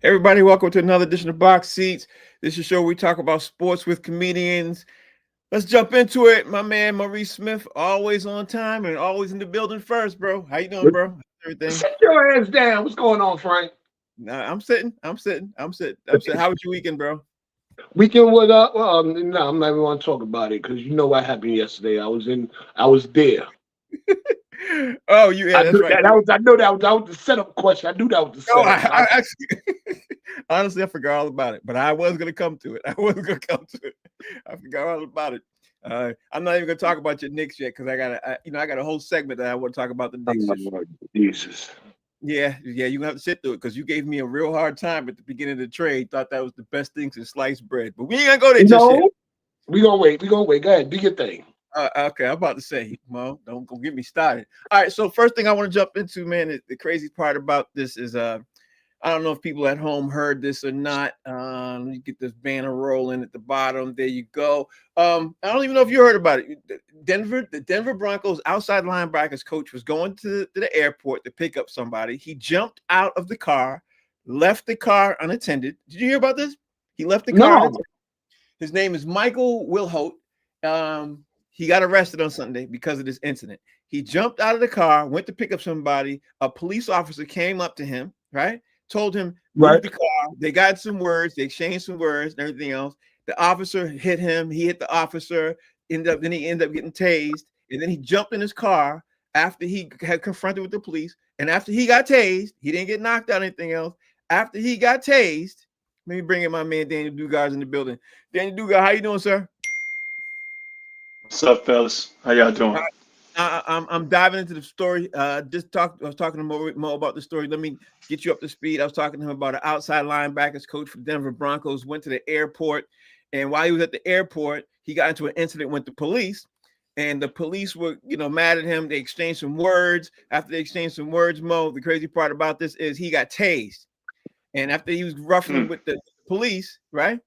Everybody, welcome to another edition of Box Seats. This is a show where we talk about sports with comedians. Let's jump into it. My man Maurice Smith, always on time and always in the building first, bro. How you doing, bro? How's everything? Sit your ass down. What's going on, Frank? Nah, I'm sitting. I'm sitting. I'm sitting. I'm sitting. How was your weekend, bro? Weekend was up. No, I'm not even want to talk about it because you know what happened yesterday. I was there. Oh, you yeah, I that's knew right. that. That was the setup question. I knew that was the No, setup. I actually, honestly, I forgot all about it, but I was gonna come to it. I was gonna come to it. I forgot all about it. I'm not even gonna talk about your Knicks yet because I got a whole segment that I want to talk about the Knicks. Oh, Jesus. Yeah, you have to sit through it because you gave me a real hard time at the beginning of the trade. Thought that was the best thing since sliced bread, but we ain't gonna go there just yet. No, we gonna wait. We gonna wait. Go ahead. Do your thing. Okay, I'm about to say, Mo, don't go get me started. All right, so first thing I want to jump into, man, the crazy part about this is I don't know if people at home heard this or not. You get this banner rolling at the bottom. There you go. I don't even know if you heard about it. The Denver Broncos outside linebackers coach was going to the airport to pick up somebody. He jumped out of the car, left the car unattended. Did you hear about this? He left the car No. unattended. His name is Michael Wilhote. He got arrested on Sunday because of this incident. He jumped out of the car, went to pick up somebody. A police officer came up to him, right? Told him, move Right. the car. They got some words, they exchanged some words and everything else. The officer hit him, he hit the officer, then he ended up getting tased, and then he jumped in his car after he had confronted with the police. And after he got tased, he didn't get knocked out or anything else. After he got tased, let me bring in my man Daniel Dugars in the building. Daniel Dugar, how you doing, sir? What's up, fellas? How y'all doing? I'm diving into the story. I was talking to Mo about the story. Let me get you up to speed. I was talking to him about an outside linebackers coach for Denver Broncos. Went to the airport, and while he was at the airport, he got into an incident with the police. And the police were, mad at him. They exchanged some words. After they exchanged some words, Mo, the crazy part about this is he got tased. And after he was ruffling Mm. with the police, right?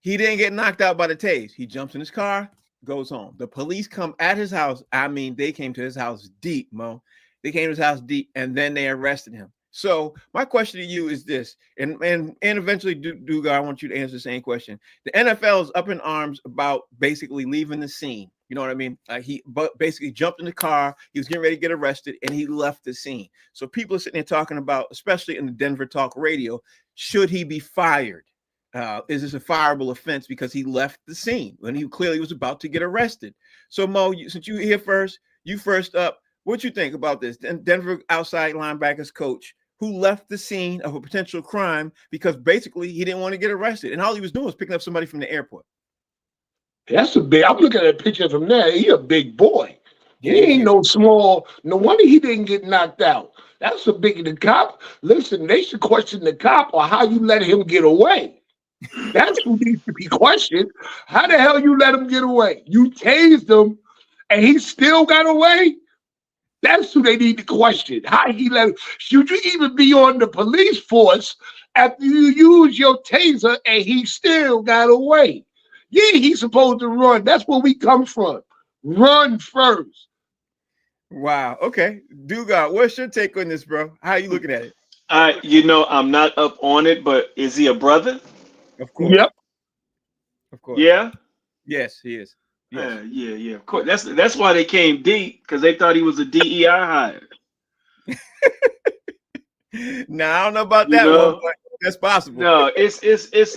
He didn't get knocked out by the tase. He jumps in his car, goes home. The police come at his house. I mean, they came to his house deep, Mo. They came to his house deep, and then they arrested him. So my question to you is this, and eventually, Duga, I want you to answer the same question. The NFL is up in arms about basically leaving the scene. You know what I mean? He basically jumped in the car. He was getting ready to get arrested, and he left the scene. So people are sitting there talking about, especially in the Denver talk radio, should he be fired? Is this a fireable offense because he left the scene when he clearly was about to get arrested? So Mo, since you're here first, you first up. What you think about this? Denver outside linebackers coach who left the scene of a potential crime because basically he didn't want to get arrested, and all he was doing was picking up somebody from the airport. That's a big. I'm looking at a picture from there. He a big boy. Yeah, He he's ain't huge. no small. No wonder he didn't get knocked out. That's a big. The cop. Listen, they should question the cop or how you let him get away. That's who needs to be questioned. How the hell you let him get away? You tased him, and he still got away. That's who they need to question. How he let him? Should you even be on the police force after you use your taser and he still got away? Yeah, he's supposed to run. That's where we come from. Run first. Wow. Okay, Duga, what's your take on this, bro? How are you looking at it? I'm not up on it, but is he a brother? Of course, Yep. of course. Yeah. Yes, he is. Yes. Yeah. Of course. That's why they came deep because they thought he was a DEI hire. Now I don't know about You that one, know. but that's possible. No, it's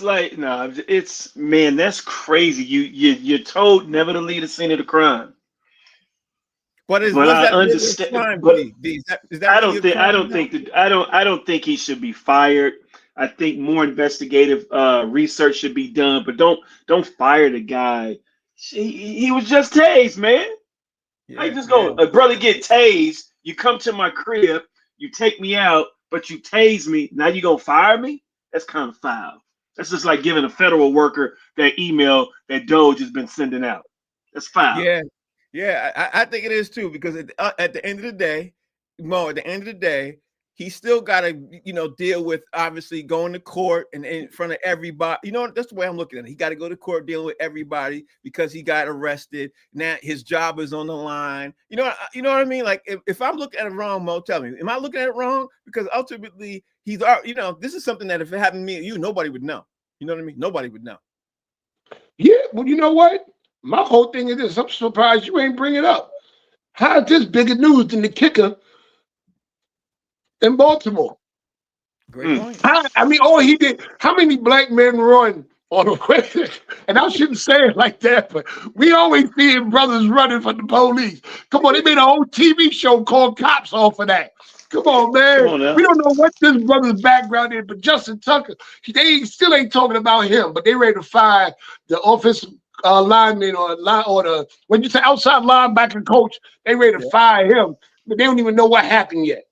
like no, it's man, that's crazy. You're told never to leave the scene of the crime. But But was I that really a understand. crime, But D? Is that really a I crime don't now? think that I don't think he should be fired. I think more investigative research should be done, but don't fire the guy. He was just tased, man. How you Yeah, just yeah. go, a brother get tased, you come to my crib, you take me out, but you tase me. Now you gonna fire me? That's kind of foul. That's just like giving a federal worker that email that Doge has been sending out. That's foul. Yeah, yeah, I think it is too because at the end of the day, Mo, at the end of the day, He's still got to, deal with obviously going to court and in front of everybody. That's the way I'm looking at it. He got to go to court dealing with everybody because he got arrested. Now his job is on the line. You know what I mean? Like if I'm looking at it wrong, Mo, tell me, am I looking at it wrong? Because ultimately he's, this is something that if it happened to me and you, nobody would know. You know what I mean? Nobody would know. Yeah, well, you know what? My whole thing is this. I'm surprised you ain't bring it up. How is this bigger news than the kicker in Baltimore? Great point. I mean, all he did, how many black men run on a quick? And I shouldn't say it like that, but we always seeing brothers running from the police. Come on, they made a whole TV show called Cops off of that. Come on, man. Come on now. We don't know what this brother's background is, but Justin Tucker, they still ain't talking about him, but they ready to fire the offensive lineman or the, when you say outside linebacker coach, they ready to fire him, but they don't even know what happened yet.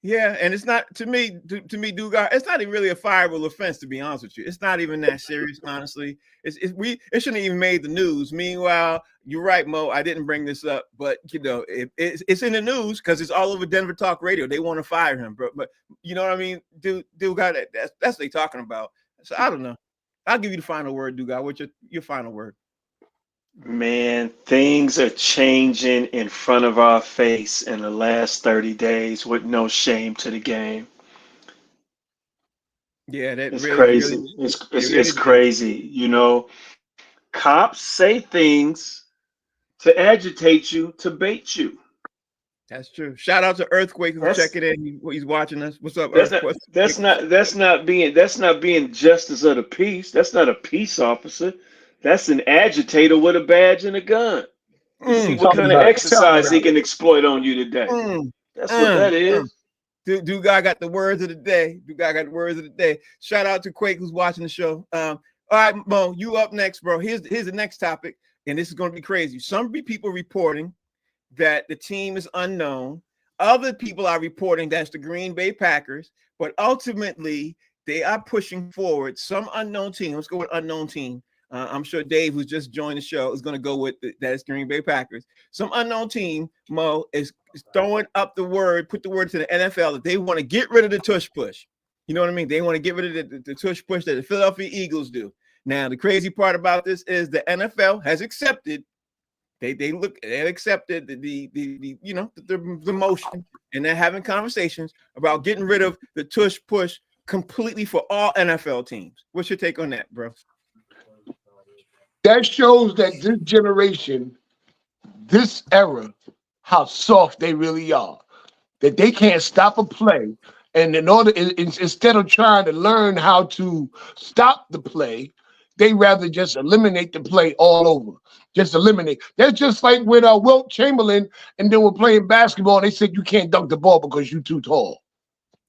Yeah, and it's not to me, Dugar. It's not even really a fireable offense, to be honest with you. It's not even that serious, honestly. It shouldn't even made the news. Meanwhile, you're right, Mo. I didn't bring this up, but it's in the news because it's all over Denver Talk Radio. They want to fire him, bro. But you know what I mean, Dugar. That's what they talking about. So I don't know. I'll give you the final word, Dugar. What's your final word? Man, things are changing in front of our face in the last 30 days with no shame to the game. Yeah, that It's really, crazy. really, It's crazy. Cops say things to agitate you, to bait you. That's true. Shout out to Earthquake who's That's checking in. He's watching us. What's up, that's not Earthquake? that's not being justice of the peace. That's not a peace officer. That's an agitator with a badge and a gun. To see what Tell me kind of about it. Tell me exercise he about it. can exploit on you today. That's what that is. Dugar got the words of the day. Dugar got the words of the day. Shout out to Quake who's watching the show. All right, Mo, you up next, bro. Here's the next topic, and this is going to be crazy. Some people reporting that the team is unknown. Other people are reporting that's the Green Bay Packers, but ultimately they are pushing forward some unknown team. Let's go with unknown team. I'm sure Dave, who's just joined the show, is going to go with that's Green Bay Packers. Some unknown team, Mo, is throwing up the word, put the word to the NFL that they want to get rid of the tush push. You know what I mean? They want to get rid of the tush push that the Philadelphia Eagles do. Now, the crazy part about this is the NFL has accepted. They accepted the motion, and they're having conversations about getting rid of the tush push completely for all NFL teams. What's your take on that, bro? That shows that this generation, this era, how soft they really are. That they can't stop a play. And instead of trying to learn how to stop the play, they rather just eliminate the play all over. Just eliminate. That's just like when Wilt Chamberlain and then we're playing basketball and they said you can't dunk the ball because you're too tall.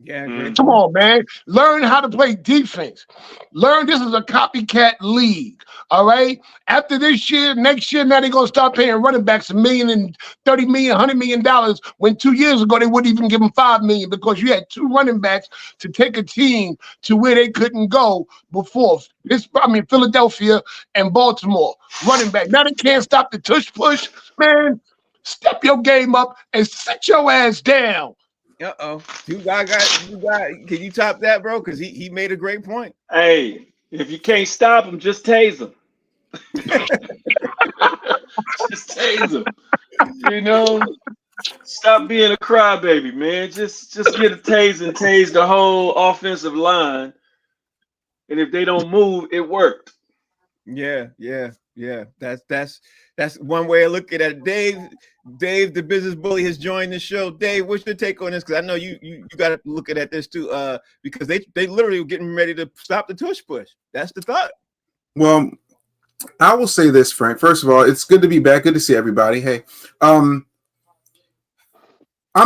Yeah, great. Come on, man. Learn how to play defense. Learn this is a copycat league. All right. After this year, next year, now they're gonna start paying running backs $1 million and $30 million, $100 million. When 2 years ago they wouldn't even give them $5 million because you had two running backs to take a team to where they couldn't go before. Philadelphia and Baltimore running back. Now they can't stop the tush push, man. Step your game up and sit your ass down. You got. Can you top that, bro? Because he made a great point. Hey, if you can't stop him, just tase him. Just tase him. Stop being a crybaby, man. Just get a tase and tase the whole offensive line. And if they don't move, it worked. Yeah. That's one way of looking at it. Dave, the business bully, has joined the show. Dave, what's your take on this? Because I know you got to look at this too. Because they literally were getting ready to stop the tush push. That's the thought. Well, I will say this, Frank. First of all, it's good to be back. Good to see everybody. Hey, I'm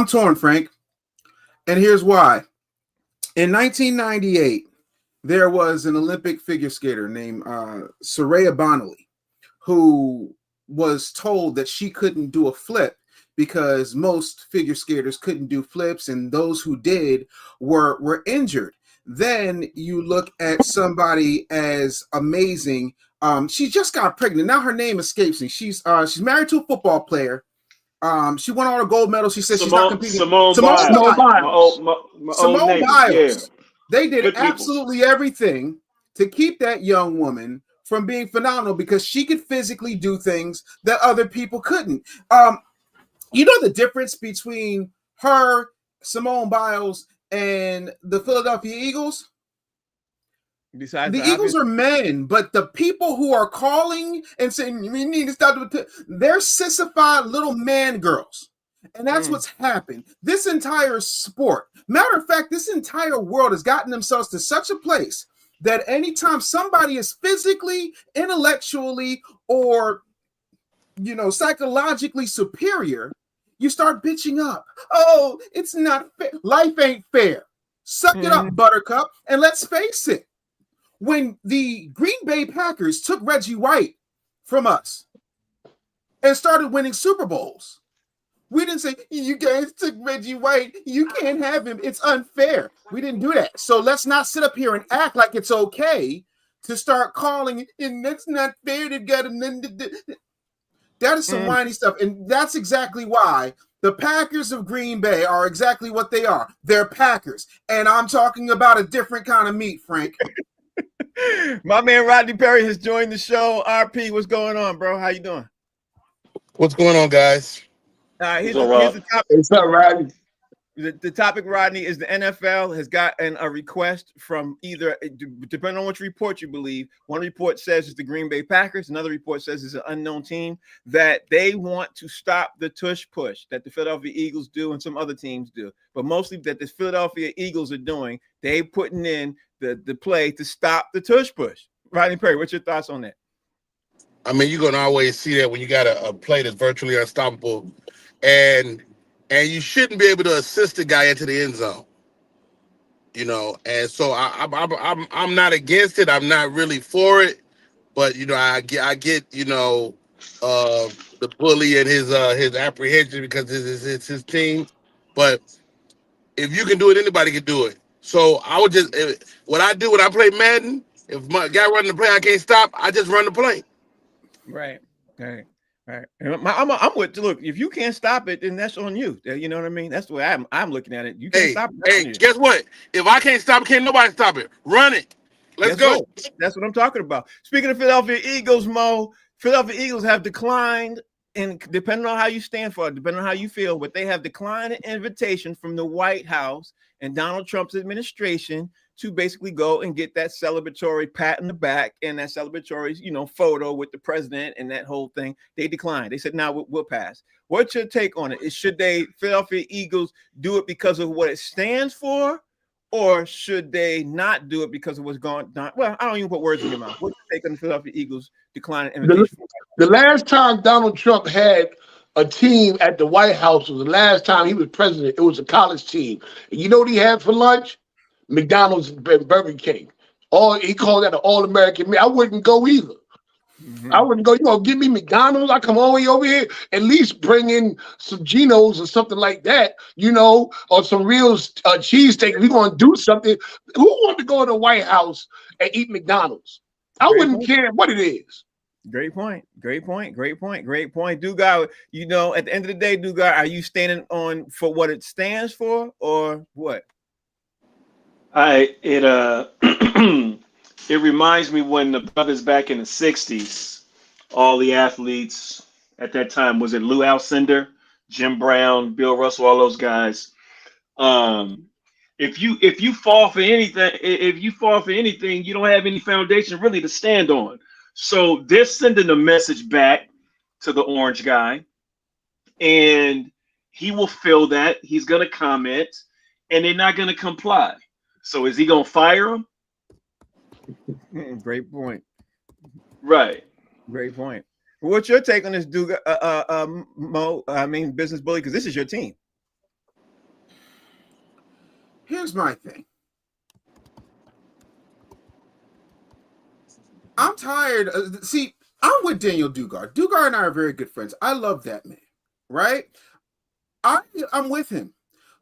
torn, Frank, and here's why. In 1998, there was an Olympic figure skater named Soraya Bonali, who was told that she couldn't do a flip because most figure skaters couldn't do flips, and those who did were injured. Then you look at somebody as amazing. She just got pregnant. Now her name escapes me. She's married to a football player. She won all the gold medals. She said she's not competing. Simone Biles. My old neighbor. Biles. Yeah. They did Good people. absolutely everything to keep that young woman from being phenomenal because she could physically do things that other people couldn't. You know the difference between her, Simone Biles, and the Philadelphia Eagles? Besides the Eagles are men, but the people who are calling and saying we need to stop, they're sissified little man girls. And that's what's happened. This entire sport, matter of fact, this entire world has gotten themselves to such a place that anytime somebody is physically, intellectually, or psychologically superior, you start bitching up. Oh, it's not fair. Life ain't fair. Suck it up, Buttercup. And let's face it, when the Green Bay Packers took Reggie White from us and started winning Super Bowls, we didn't say, you guys took Reggie White, you can't have him, it's unfair. We didn't do that. So let's not sit up here and act like it's okay to start calling, and that's not fair. That is some whiny stuff. And that's exactly why the Packers of Green Bay are exactly what they are. They're Packers. And I'm talking about a different kind of meat, Frank. My man Rodney Perry has joined the show. RP, what's going on, bro? How you doing? What's going on, guys? Here's the topic. What's up, Rodney? The topic, Rodney, is the NFL has gotten a request from either, depending on which report you believe. One report says it's the Green Bay Packers. Another report says it's an unknown team, that they want to stop the tush push that the Philadelphia Eagles do and some other teams do. But mostly that the Philadelphia Eagles are doing, they putting in the play to stop the tush push. Rodney Perry, what's your thoughts on that? I mean, you're going to always see that when you got a play that's virtually unstoppable. And you shouldn't be able to assist the guy into the end zone, And so I'm not against it. I'm not really for it, but I get the bully and his apprehension because it's his team. But if you can do it, anybody can do it. So I would what I do when I play Madden, if my guy running the play I can't stop, I just run the play. Right. Right. I'm with, look, if you can't stop it, then that's on you. You know what I mean? That's the way I'm looking at it. You can't stop it. Guess what? If I can't stop it, can't nobody stop it. Run it. Let's go. Right. That's what I'm talking about. Speaking of Philadelphia Eagles, Mo, Philadelphia Eagles have declined, and depending on how you stand for it, depending on how you feel, but they have declined an invitation from the White House and Donald Trump's administration to basically go and get that celebratory pat in the back and that celebratory, photo with the president and that whole thing. They declined. They said, "No, we'll pass." What's your take on it? Should Philadelphia Eagles do it because of what it stands for, or should they not do it because of what's going on? Well, I don't even put words in your mouth. What's your take on the Philadelphia Eagles declining invitation? The last time Donald Trump had a team at the White House was the last time he was president. It was a college team. And you know what he had for lunch? McDonald's and Burger King. He called that an all-American meal. I wouldn't go either. I wouldn't go. You know, give me McDonald's. I come all the way over here. At least bring in some Geno's or something like that. Or some real cheesesteak. We're going to do something. Who wants to go to the White House and eat McDonald's? I wouldn't care what it is. Great point. Dugar, at the end of the day, Dugar, are you standing on for what it stands for or what? It reminds me when the brothers back in the 60s, all the athletes at that time, was it Lou Alcindor, Jim Brown, Bill Russell, all those guys. If you fall for anything, you don't have any foundation really to stand on. So they're sending a message back to the orange guy, and he will feel that. He's going to comment, and they're not going to comply. So is he going to fire him? Great point. Right. Great point. What's your take on this, Duga, Mo? I mean, Business Bully, because this is your team. Here's my thing. I'm tired. I'm with Daniel Dugar. Dugar and I are very good friends. I love that man, right? I'm with him.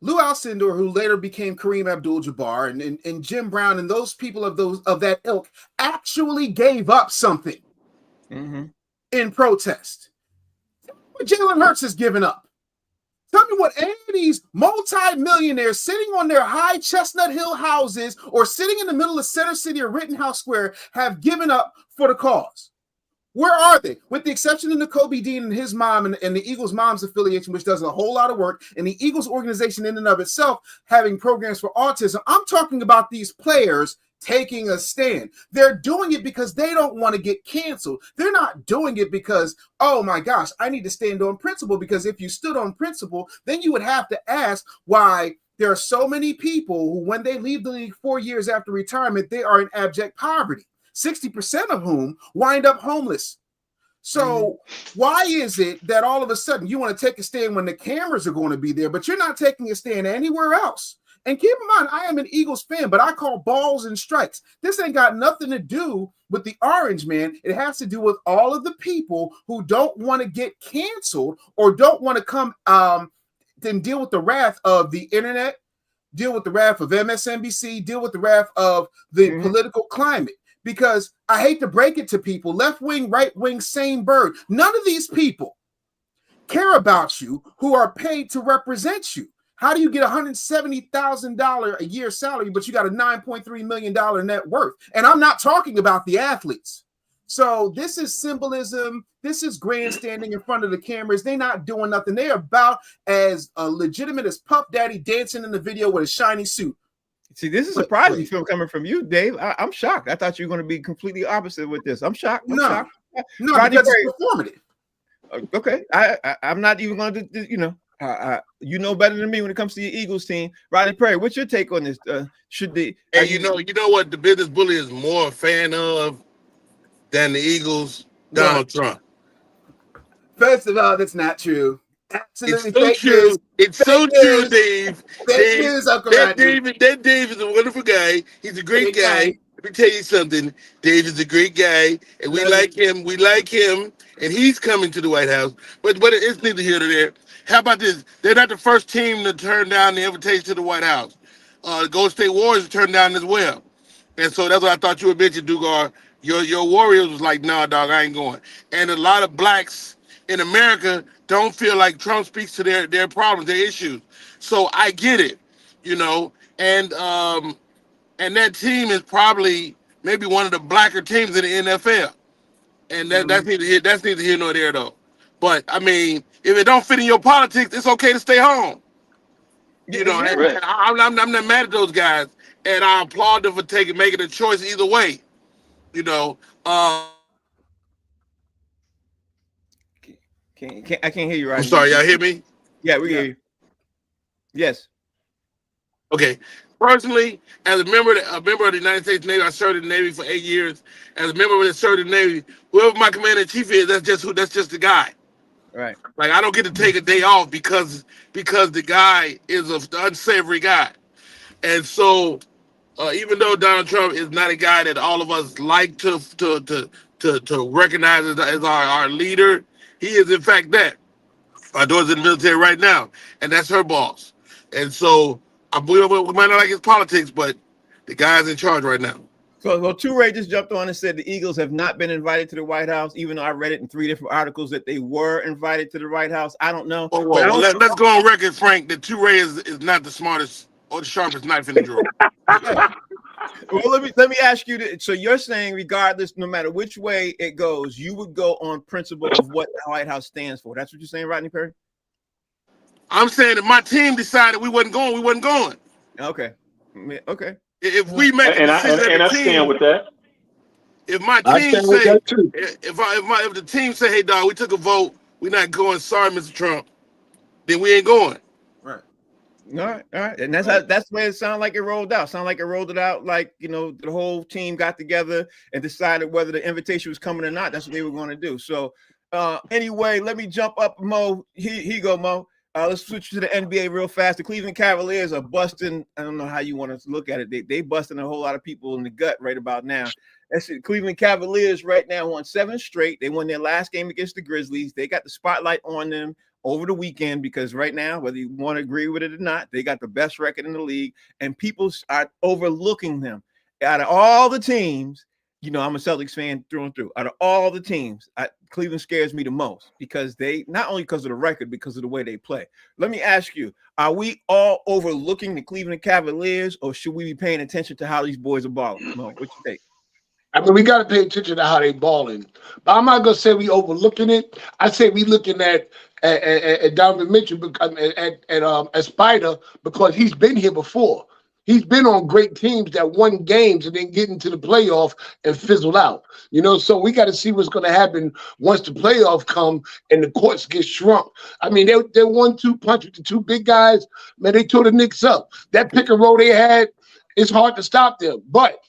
Lou Alcindor, who later became Kareem Abdul-Jabbar, and Jim Brown, and those people of that ilk actually gave up something in protest. Jalen Hurts has given up. Tell me what any of these multi-millionaires sitting on their high Chestnut Hill houses or sitting in the middle of Center City or Rittenhouse Square have given up for the cause. Where are they? With the exception of N'Kobe Dean and his mom and the Eagles Moms Affiliation, which does a whole lot of work, and the Eagles organization in and of itself having programs for autism. I'm talking about these players taking a stand. They're doing it because they don't want to get canceled. They're not doing it because, oh my gosh, I need to stand on principle, because if you stood on principle, then you would have to ask why there are so many people who, when they leave the league 4 years after retirement, they are in abject poverty, 60% of whom wind up homeless. So why is it that all of a sudden you want to take a stand when the cameras are going to be there, but you're not taking a stand anywhere else? And keep in mind, I am an Eagles fan, but I call balls and strikes. This ain't got nothing to do with the orange man. It has to do with all of the people who don't want to get canceled or don't want to come then deal with the wrath of the internet, deal with the wrath of MSNBC, deal with the wrath of the political climate. Because I hate to break it to people, left wing, right wing, same bird. None of these people care about you who are paid to represent you. How do you get $170,000 a year salary, but you got a $9.3 million net worth? And I'm not talking about the athletes. So this is symbolism. This is grandstanding in front of the cameras. They're not doing nothing. They're about as legitimate as Puff Daddy dancing in the video with a shiny suit. See, this is surprising coming from you, Dave. I'm shocked. I thought you were going to be completely opposite with this. I'm shocked. I'm shocked. No, because it's performative. Okay, I'm not even going to, you know better than me when it comes to your Eagles team. Rodney Perry, what's your take on this? Should they? And you know what the business bully is more a fan of than the Eagles? Donald Trump. First of all, that's not true. Absolutely, it's so true. It's so true, Dave. That Dave is a wonderful guy. He's a great guy. Let me tell you something. Dave is a great guy, and we like him. We like him, and he's coming to the White House. But it's neither here nor there. How about this? They're not the first team to turn down the invitation to the White House. The Golden State Warriors turned down as well. And so that's what I thought you would mention, Dugar. Your Warriors was like, nah, dog, I ain't going. And a lot of blacks in America don't feel like Trump speaks to their problems, their issues. So I get it, and that team is probably maybe one of the blacker teams in the NFL. And that's neither here nor there, though. But I mean, if it don't fit in your politics, it's okay to stay home. And I'm not mad at those guys, and I applaud them for making a choice either way. I can't hear you right. I'm sorry, y'all hear me? Yeah, we hear you. Yes. Okay. Personally, as a member of the United States Navy, I served in the Navy for 8 years. As a member of the served in the Navy, whoever my commander in chief is, that's just the guy. Right. Like, I don't get to take a day off because the guy is an unsavory guy. And so, even though Donald Trump is not a guy that all of us like to recognize as our leader, he is in fact that. My daughter's in the military right now, and that's her boss. And so, we might not like his politics, but the guy's in charge right now. So Two Ray just jumped on and said the Eagles have not been invited to the White House, even though I read it in 3 different articles that they were invited to the White House. I don't know. Let's go on record, Frank, that Two Ray is not the smartest or the sharpest knife in the drawer. Well, let me ask you. So you're saying, regardless, no matter which way it goes, you would go on principle of what the White House stands for. That's what you're saying, Rodney Perry? I'm saying if my team decided we wasn't going, we wasn't going. Okay. Okay. If we make a decision, and I stand with that. If my team say, if the team say, hey dog, we took a vote, we're not going. Sorry, Mr. Trump. Then we ain't going. Right. All right. And that's the way it sounded like it rolled out. Sounded like it rolled it out like, the whole team got together and decided whether the invitation was coming or not. That's what they were going to do. So anyway, let me jump up, Mo. Here you go, Mo. Let's switch to the NBA real fast. The Cleveland Cavaliers are busting. I don't know how you want to look at it. They busting a whole lot of people in the gut right about now. That's it. Cleveland Cavaliers right now won 7 straight. They won their last game against the Grizzlies. They got the spotlight on them over the weekend because right now, whether you want to agree with it or not, they got the best record in the league, and people are overlooking them. Out of all the teams, I'm a Celtics fan through and through. Out of all the teams, Cleveland scares me the most because they not only because of the record, because of the way they play. Let me ask you: are we all overlooking the Cleveland Cavaliers, or should we be paying attention to how these boys are balling? Mo, what you think? I mean, we got to pay attention to how they balling. But I'm not gonna say we overlooking it. I say we looking at Donovan Mitchell at Spider because he's been here before. He's been on great teams that won games and then get into the playoff and fizzle out. So we got to see what's going to happen once the playoff come and the courts get shrunk. I mean, they 1-2 punch with the two big guys. Man, they tore the Knicks up. That pick and roll they had, it's hard to stop them. But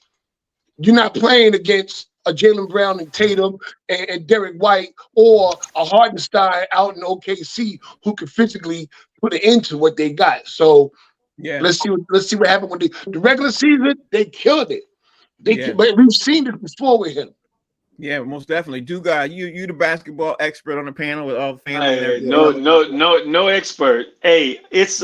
you're not playing against a Jaylen Brown and Tatum and Derek White or a Hardenstein out in OKC who can physically put an end to what they got. So Yeah, let's see what happened with the regular season. They killed it. But we've seen it before with him. Yeah, most definitely. Dugas, you the basketball expert on the panel with all the family and everything. No expert. Hey, it's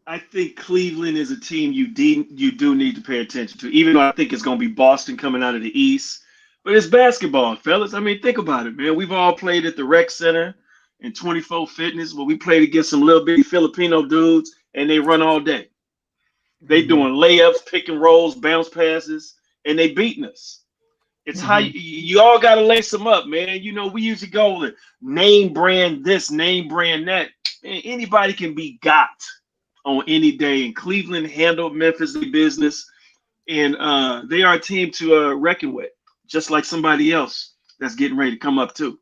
I think Cleveland is a team you do need to pay attention to, even though I think it's going to be Boston coming out of the East. But it's basketball, fellas. I mean, think about it, man. We've all played at the rec center and 24 Fitness, where we played against some little bitty Filipino dudes, and they run all day. They doing layups, pick and rolls, bounce passes, and they beating us. It's how you all got to lace them up, man. We usually go with name brand this, name brand that. Man, anybody can be got on any day, and Cleveland handled Memphis' business, and they are a team to reckon with, just like somebody else that's getting ready to come up too.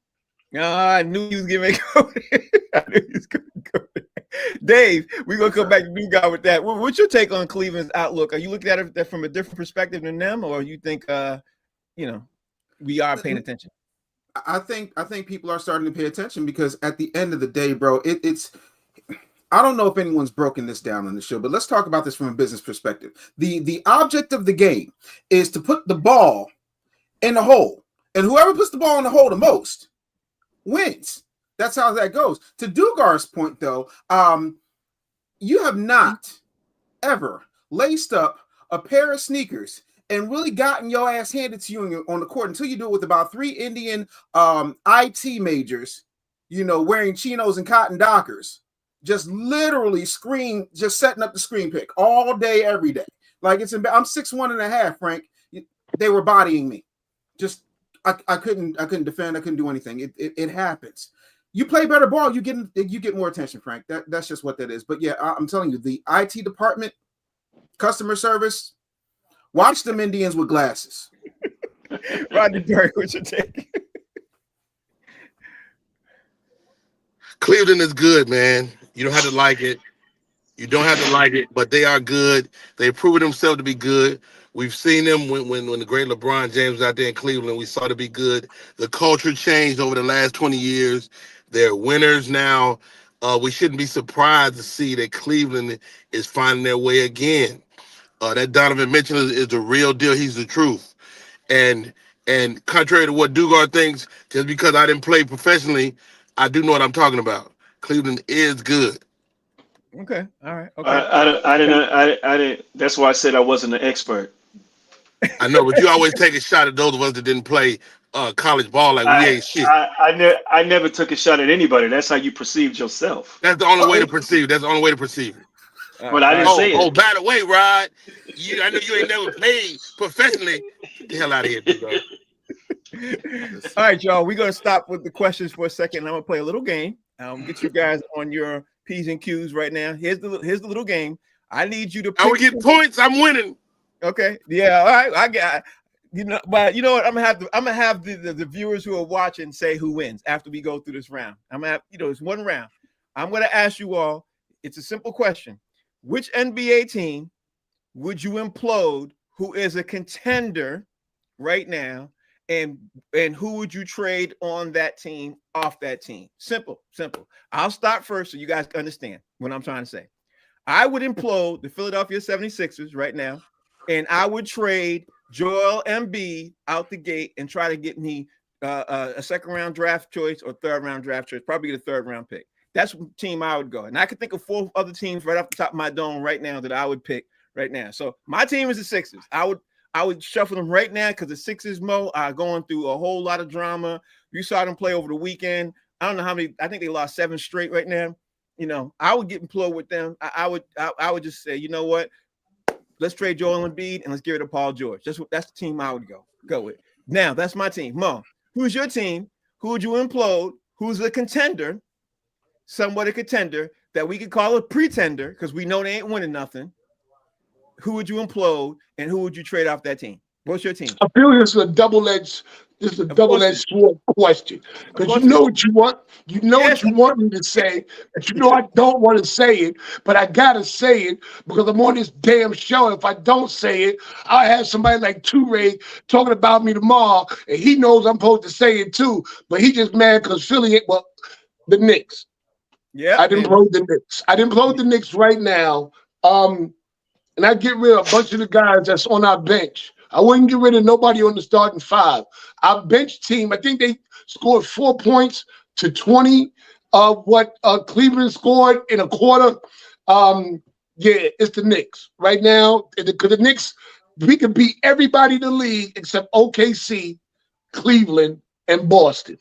I knew he was getting ready to go there. I knew he was going to go there. Dave, we're going to come back to new guy with that. What's your take on Cleveland's outlook? Are you looking at it from a different perspective than them, or you think, we are paying attention? I think people are starting to pay attention because at the end of the day, bro, it's I don't know if anyone's broken this down on the show, but let's talk about this from a business perspective. The object of the game is to put the ball in the hole, and whoever puts the ball in the hole the most wins. That's how that goes. To Dugar's point, though, you have not ever laced up a pair of sneakers and really gotten your ass handed to you on the court until you do it with about 3 Indian IT majors, wearing chinos and cotton dockers. Just literally just setting up the screen pick all day, every day. Like I'm 6'1.5", Frank. They were bodying me. Just I couldn't defend. I couldn't do anything. It happens. You play better ball, you get more attention, Frank. That's just what that is. But yeah, I'm telling you, the IT department, customer service, watch them Indians with glasses. Rodney Berry, what's your take? Cleveland is good, man. You don't have to like it. You don't have to like it, but they are good. They've proven themselves to be good. We've seen them when the great LeBron James was out there in Cleveland. We saw to be good. The culture changed over the last 20 years. They're winners now. We shouldn't be surprised to see that Cleveland is finding their way again. That Donovan Mitchell is the real deal. He's the truth. And contrary to what Dugar thinks, just because I didn't play professionally, I do know what I'm talking about. Cleveland is good. Okay. All right. Okay. I didn't. That's why I said I wasn't an expert. I know, but you always take a shot at those of us that didn't play college ball like we ain't shit. I never took a shot at anybody. That's how you perceived yourself. That's the only way to perceive. That's the only way to perceive it. But I didn't say it. Oh, by the way, Rod, I know you ain't never played professionally. Get the hell out of here, bro. All right, y'all. We're gonna stop with the questions for a second. I'm gonna play a little game. Get you guys on your P's and Q's right now. Here's the little game. I need you to. I would get points. I'm winning. Okay. Yeah. All right. I got. But you know what? I'm gonna have the viewers who are watching say who wins after we go through this round. I'm gonna have, it's one round. I'm gonna ask you all. It's a simple question. Which NBA team would you implode who is a contender right now? And who would you trade on that team, off that team? Simple. I'll start first so you guys understand what I'm trying to say. I would implode the Philadelphia 76ers right now, and I would trade Joel Embiid out the gate and try to get me a second-round draft choice or third-round draft choice, probably the third-round pick. That's the team I would go. And I could think of 4 other teams right off the top of my dome right now that I would pick right now. So my team is the Sixers. I would shuffle them right now because the Sixers, Mo, are going through a whole lot of drama. You saw them play over the weekend. I don't know how many. I think they lost 7 straight right now. You know, I would get employed with them. I would just say, you know what? Let's trade Joel Embiid and let's give it to Paul George. That's the team I would go with. Now that's my team. Mo, who's your team? Who would you implode? Who's a contender? Somewhat a contender that we could call a pretender because we know they ain't winning nothing. Who would you implode and who would you trade off that team? What's your team? I feel this is a double-edged sword question because you know what you want. You know what you want me to say, but you know I don't want to say it, but I gotta say it because I'm on this damn show. If I don't say it, I'll have somebody like Toure talking about me tomorrow, and he knows I'm supposed to say it too, but he just mad because Philly ain't the Knicks. Yeah, I didn't implode the Knicks. I didn't implode the Knicks right now. And I get rid of a bunch of the guys that's on our bench. I wouldn't get rid of nobody on the starting 5. Our bench team, I think they scored 4 points to 20 of what Cleveland scored in a quarter. Yeah, it's the Knicks right now. Because the Knicks, we can beat everybody in the league except OKC, Cleveland, and Boston.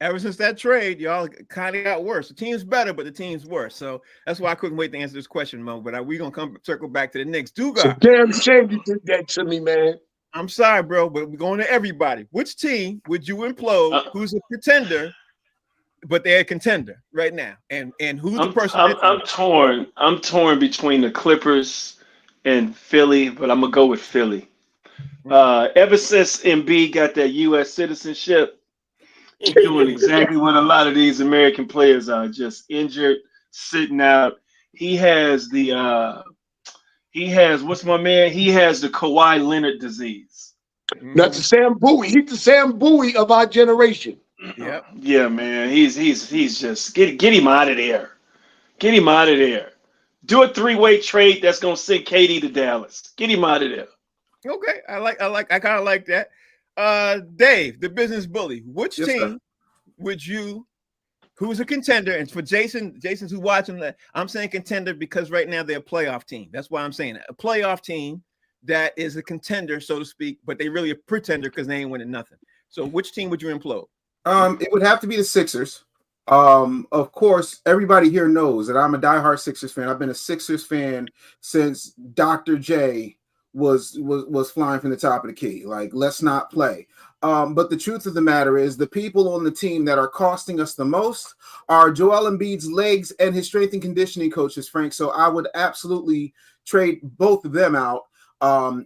Ever since that trade, y'all kind of got worse. The team's better, but the team's worse. So that's why I couldn't wait to answer this question, Mo. But we're going to circle back to the Knicks. It's a damn shame you did that to me, man. I'm sorry, bro, but we're going to everybody. Which team would you implode? Who's a pretender, but they're a contender right now? And who's the person? I'm torn. I'm torn between the Clippers and Philly, but I'm going to go with Philly. Ever since Embiid got that U.S. citizenship, he's doing exactly what a lot of these American players are, just injured, sitting out. He has what's my man? He has the Kawhi Leonard disease. That's the Sam Bowie. He's the Sam Bowie of our generation. Yep. Yeah, man. He's just get him out of there. Get him out of there. Do a 3-way trade that's gonna send KD to Dallas. Get him out of there. Okay, I kind of like that. Dave, the business bully. Which team would you? Who's a contender? And for Jason's who's watching that, I'm saying contender because right now they're a playoff team. That's why I'm saying it. A playoff team that is a contender, so to speak, but they really a pretender because they ain't winning nothing. So which team would you implode? It would have to be the Sixers. Of course, everybody here knows that I'm a diehard Sixers fan. I've been a Sixers fan since Dr. J was flying from the top of the key. Like, let's not play. But the truth of the matter is the people on the team that are costing us the most are Joel Embiid's legs and his strength and conditioning coaches, Frank. So I would absolutely trade both of them out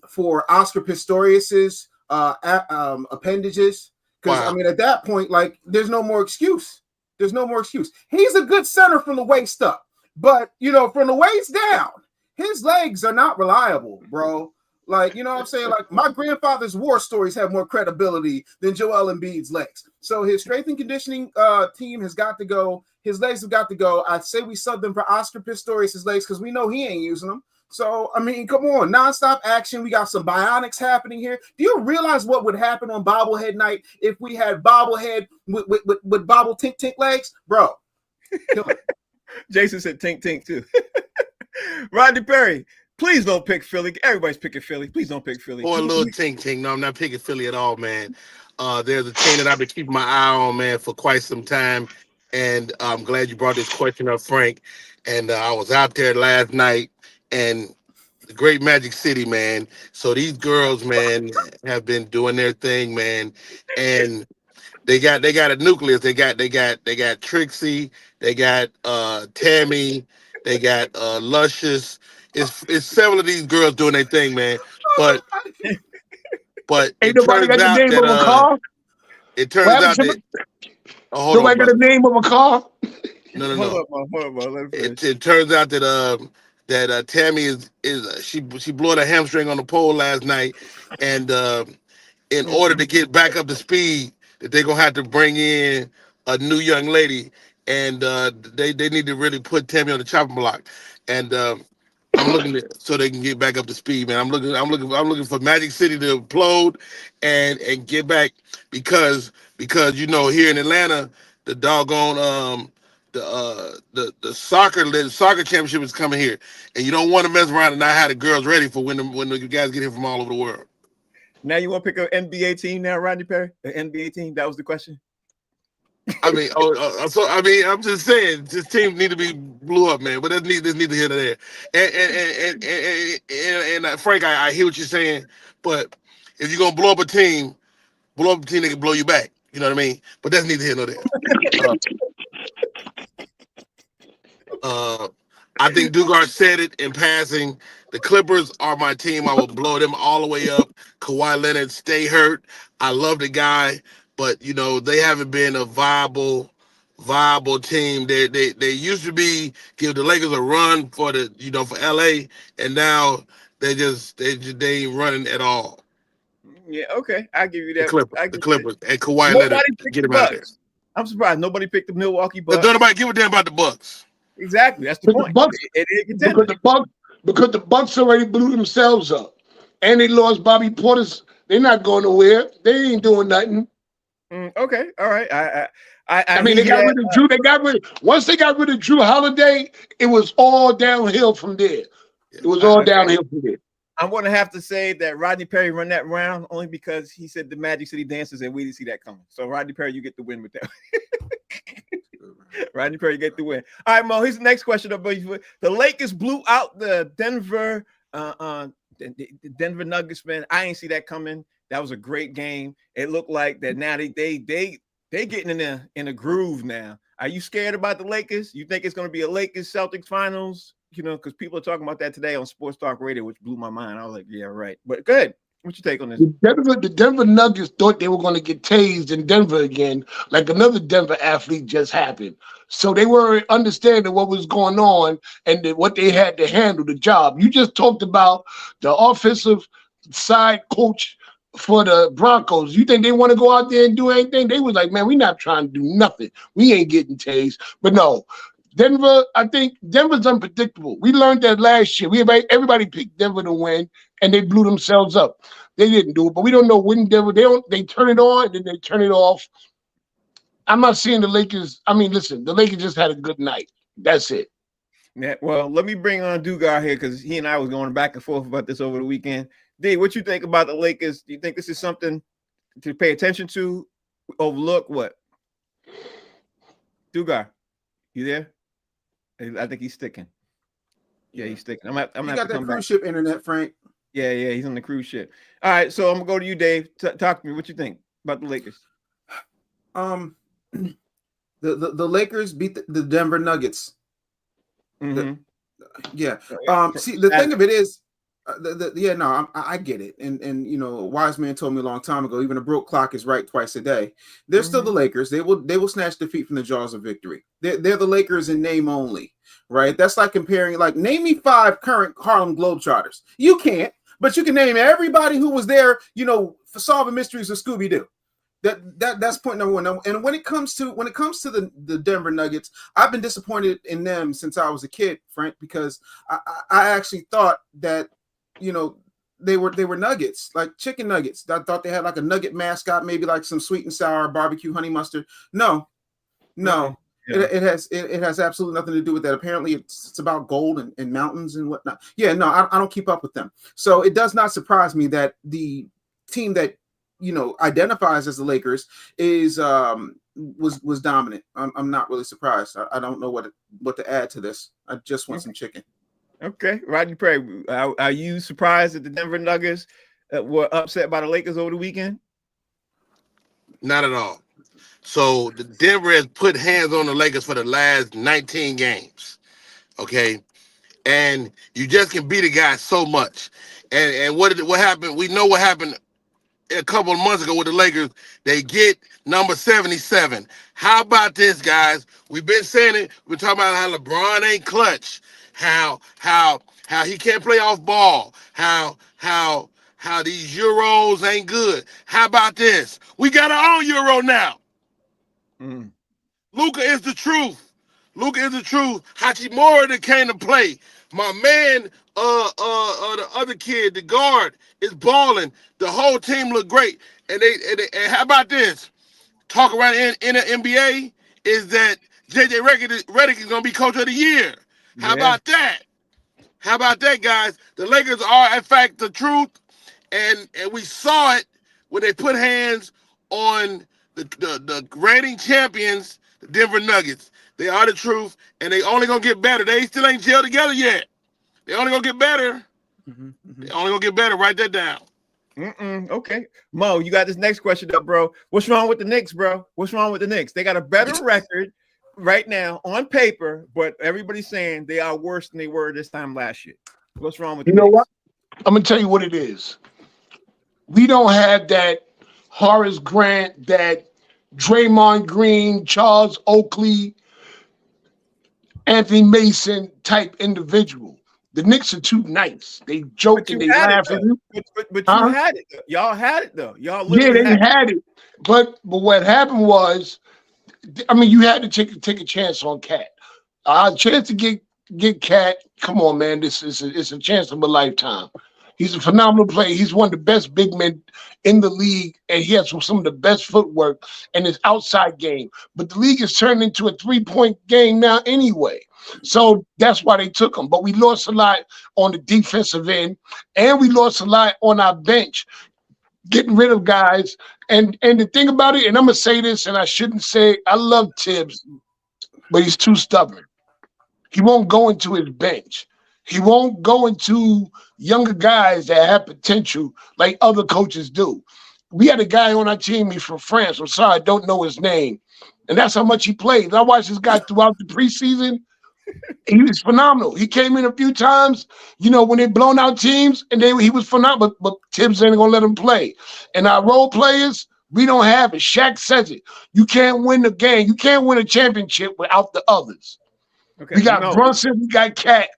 for Oscar Pistorius's appendages. Because, I mean, at that point, like, there's no more excuse. There's no more excuse. He's a good center from the waist up. But, you know, from the waist down, his legs are not reliable, bro. Like, you know what I'm saying? Like, my grandfather's war stories have more credibility than Joel Embiid's legs. So his strength and conditioning team has got to go. His legs have got to go. I'd say we sub them for Oscar Pistorius' legs because we know he ain't using them. So, I mean, come on. Nonstop action. We got some bionics happening here. Do you realize what would happen on bobblehead night if we had bobblehead with bobble tink legs? Bro. Jason said tink too. Rodney Perry, please don't pick Philly. Everybody's picking Philly. Please don't pick Philly. Or a little tink. No, I'm not picking Philly at all, man. There's a team that I've been keeping my eye on, man, for quite some time. And I'm glad you brought this question up, Frank. And I was out there last night and the great Magic City, man. So these girls, man, have been doing their thing, man. And they got a nucleus. They got Trixie, they got Tammy, they got Luscious. It's several of these girls doing their thing, man. But ain't nobody got the name of a car. It turns out that nobody got the name of a car. No. Hold on. It turns out that Tammy is she blew her hamstring on the pole last night, and in order to get back up to speed, that they're gonna have to bring in a new young lady, and they need to really put Tammy on the chopping block, and I'm looking so they can get back up to speed, man. I'm looking for Magic City to implode and get back because you know here in Atlanta the doggone the soccer championship is coming here, and you don't want to mess around and not have the girls ready for when the guys get here from all over the world. Now you want to pick an NBA team now, Rodney Perry? An NBA team? That was the question. I mean, I'm just saying, this team need to be blew up, man. But that's neither here nor there. And Frank, I hear what you're saying, but if you're gonna blow up a team that can blow you back. You know what I mean? But that's neither here nor there. I think Dugard said it in passing. The Clippers are my team. I will blow them all the way up. Kawhi Leonard, stay hurt. I love the guy, but they haven't been a viable team. They used to be give the Lakers a run for for LA, and now they ain't running at all. Yeah, okay, I give you that. The Clippers, and Kawhi Nobody Leonard, picked get the him out of there. Bucks. I'm surprised nobody picked the Milwaukee Bucks. Don't nobody give a damn about the Bucks. Exactly, that's the point. Because the Bucks already blew themselves up, and they lost Bobby Portis. They're not going nowhere. They ain't doing nothing. Okay, all right. I mean, they got rid of Drew. Once they got rid of Drew Holiday, it was all downhill from there. It was all downhill from there. I'm going to have to say that Rodney Perry run that round only because he said the Magic City Dancers and we didn't see that coming. So Rodney Perry, you get the win with that. Rodney Perry get the win. All right, Mo, here's the next question. The Lakers blew out the Denver Nuggets, man. I ain't see that coming. That was a great game. It looked like that now they getting in a groove now. Are you scared about the Lakers? You think it's going to be a Lakers Celtics finals? Because people are talking about that today on Sports Talk Radio, which blew my mind. I was like, yeah, right. But go ahead. What's your take on this? The Denver Nuggets thought they were going to get tased in Denver again, like another Denver athlete just happened. So they were understanding what was going on and what they had to handle the job. You just talked about the offensive side coach for the Broncos. You think they want to go out there and do anything? They was like, man, we're not trying to do nothing. We ain't getting tased. But no. Denver, I think Denver's unpredictable. We learned that last year. Everybody picked Denver to win, and they blew themselves up. They didn't do it, but we don't know when Denver. They turn it on, and then they turn it off. I'm not seeing the Lakers. I mean, listen, the Lakers just had a good night. That's it. Yeah, well, let me bring on Dugar here because he and I was going back and forth about this over the weekend. D, what you think about the Lakers? Do you think this is something to pay attention to? Overlook what? Dugar, you there? I think he's sticking. Yeah, he's sticking. You got that cruise ship internet, Frank. Yeah, he's on the cruise ship. All right, so I'm gonna go to you, Dave. Talk to me. What you think about the Lakers? The Lakers beat the Denver Nuggets. Mm-hmm. See, the thing of it is, I get it, and a wise man told me a long time ago, even a broke clock is right twice a day. They're still the Lakers. They will snatch defeat from the jaws of victory. They're the Lakers in name only, right? That's like comparing, name me 5 current Harlem Globetrotters. You can't, but you can name everybody who was there, for solving mysteries of Scooby-Doo. That's point number one. And when it comes to the Denver Nuggets, I've been disappointed in them since I was a kid, Frank, because I actually thought that they were nuggets, like chicken nuggets. I thought they had like a nugget mascot, maybe like some sweet and sour barbecue honey mustard. No. Yeah. It has absolutely nothing to do with that. Apparently it's about gold and mountains and whatnot. Yeah, no, I don't keep up with them. So it does not surprise me that the team that identifies as the Lakers is was dominant. I'm not really surprised. I don't know what to add to this. I just want some chicken. Okay, Rodney Perry, are you surprised that the Denver Nuggets were upset by the Lakers over the weekend? Not at all. So the Denver has put hands on the Lakers for the last 19 games, okay? And you just can beat a guy so much. And what happened? We know what happened a couple of months ago with the Lakers. They get number 77. How about this, guys? We've been saying it. We're talking about how LeBron ain't clutch. How he can't play off ball, how these Euros ain't good. How about this? We got our own Euro now. Luka is the truth. Hachimura came to play. My man, the other kid, the guard, is balling. The whole team look great. And how about this? Talk around in the NBA is that JJ Redick is gonna be coach of the year. How about that? How about that, guys? The Lakers are, in fact, the truth, And we saw it when they put hands on the reigning champions, the Denver Nuggets. They are the truth, and they only gonna get better. They still ain't gelled together yet. They only gonna get better. They only gonna get better. Write that down. Okay. Mo, you got this next question up, bro. What's wrong with the Knicks, bro? What's wrong with the Knicks? They got a better record right now on paper, but everybody's saying they are worse than they were this time last year. What's wrong with the You know Knicks? what? I'm gonna tell you what it is. We don't have that Horace Grant, that Draymond Green, Charles Oakley, Anthony Mason type individual. The Knicks are too nice. They joke But and you they had it, laugh at you. but Huh? you had it. Though. Y'all had it though. Y'all Yeah, literally they had it. But what happened was, I mean, you had to take a chance on Cat. A chance to get Cat. Come on, man. It's a chance of a lifetime. He's a phenomenal player. He's one of the best big men in the league, and he has some of the best footwork and his outside game. But the league has turned into a 3-point game now anyway. So that's why they took him. But we lost a lot on the defensive end, and we lost a lot on our bench, getting rid of guys. And the thing about it, and I'm gonna say this, and I shouldn't say it, I love Tibbs, but he's too stubborn. He won't go into his bench. He won't go into younger guys that have potential like other coaches do. We had a guy on our team, he's from France. I'm sorry, I don't know his name. And that's how much he played. And I watched this guy throughout the preseason. He was phenomenal. He came in a few times, when they blown out teams, and he was phenomenal. But Tibbs ain't gonna let him play. And our role players, we don't have it. Shaq says it. You can't win the game. You can't win a championship without the others. Okay. We got Brunson, we got Cat.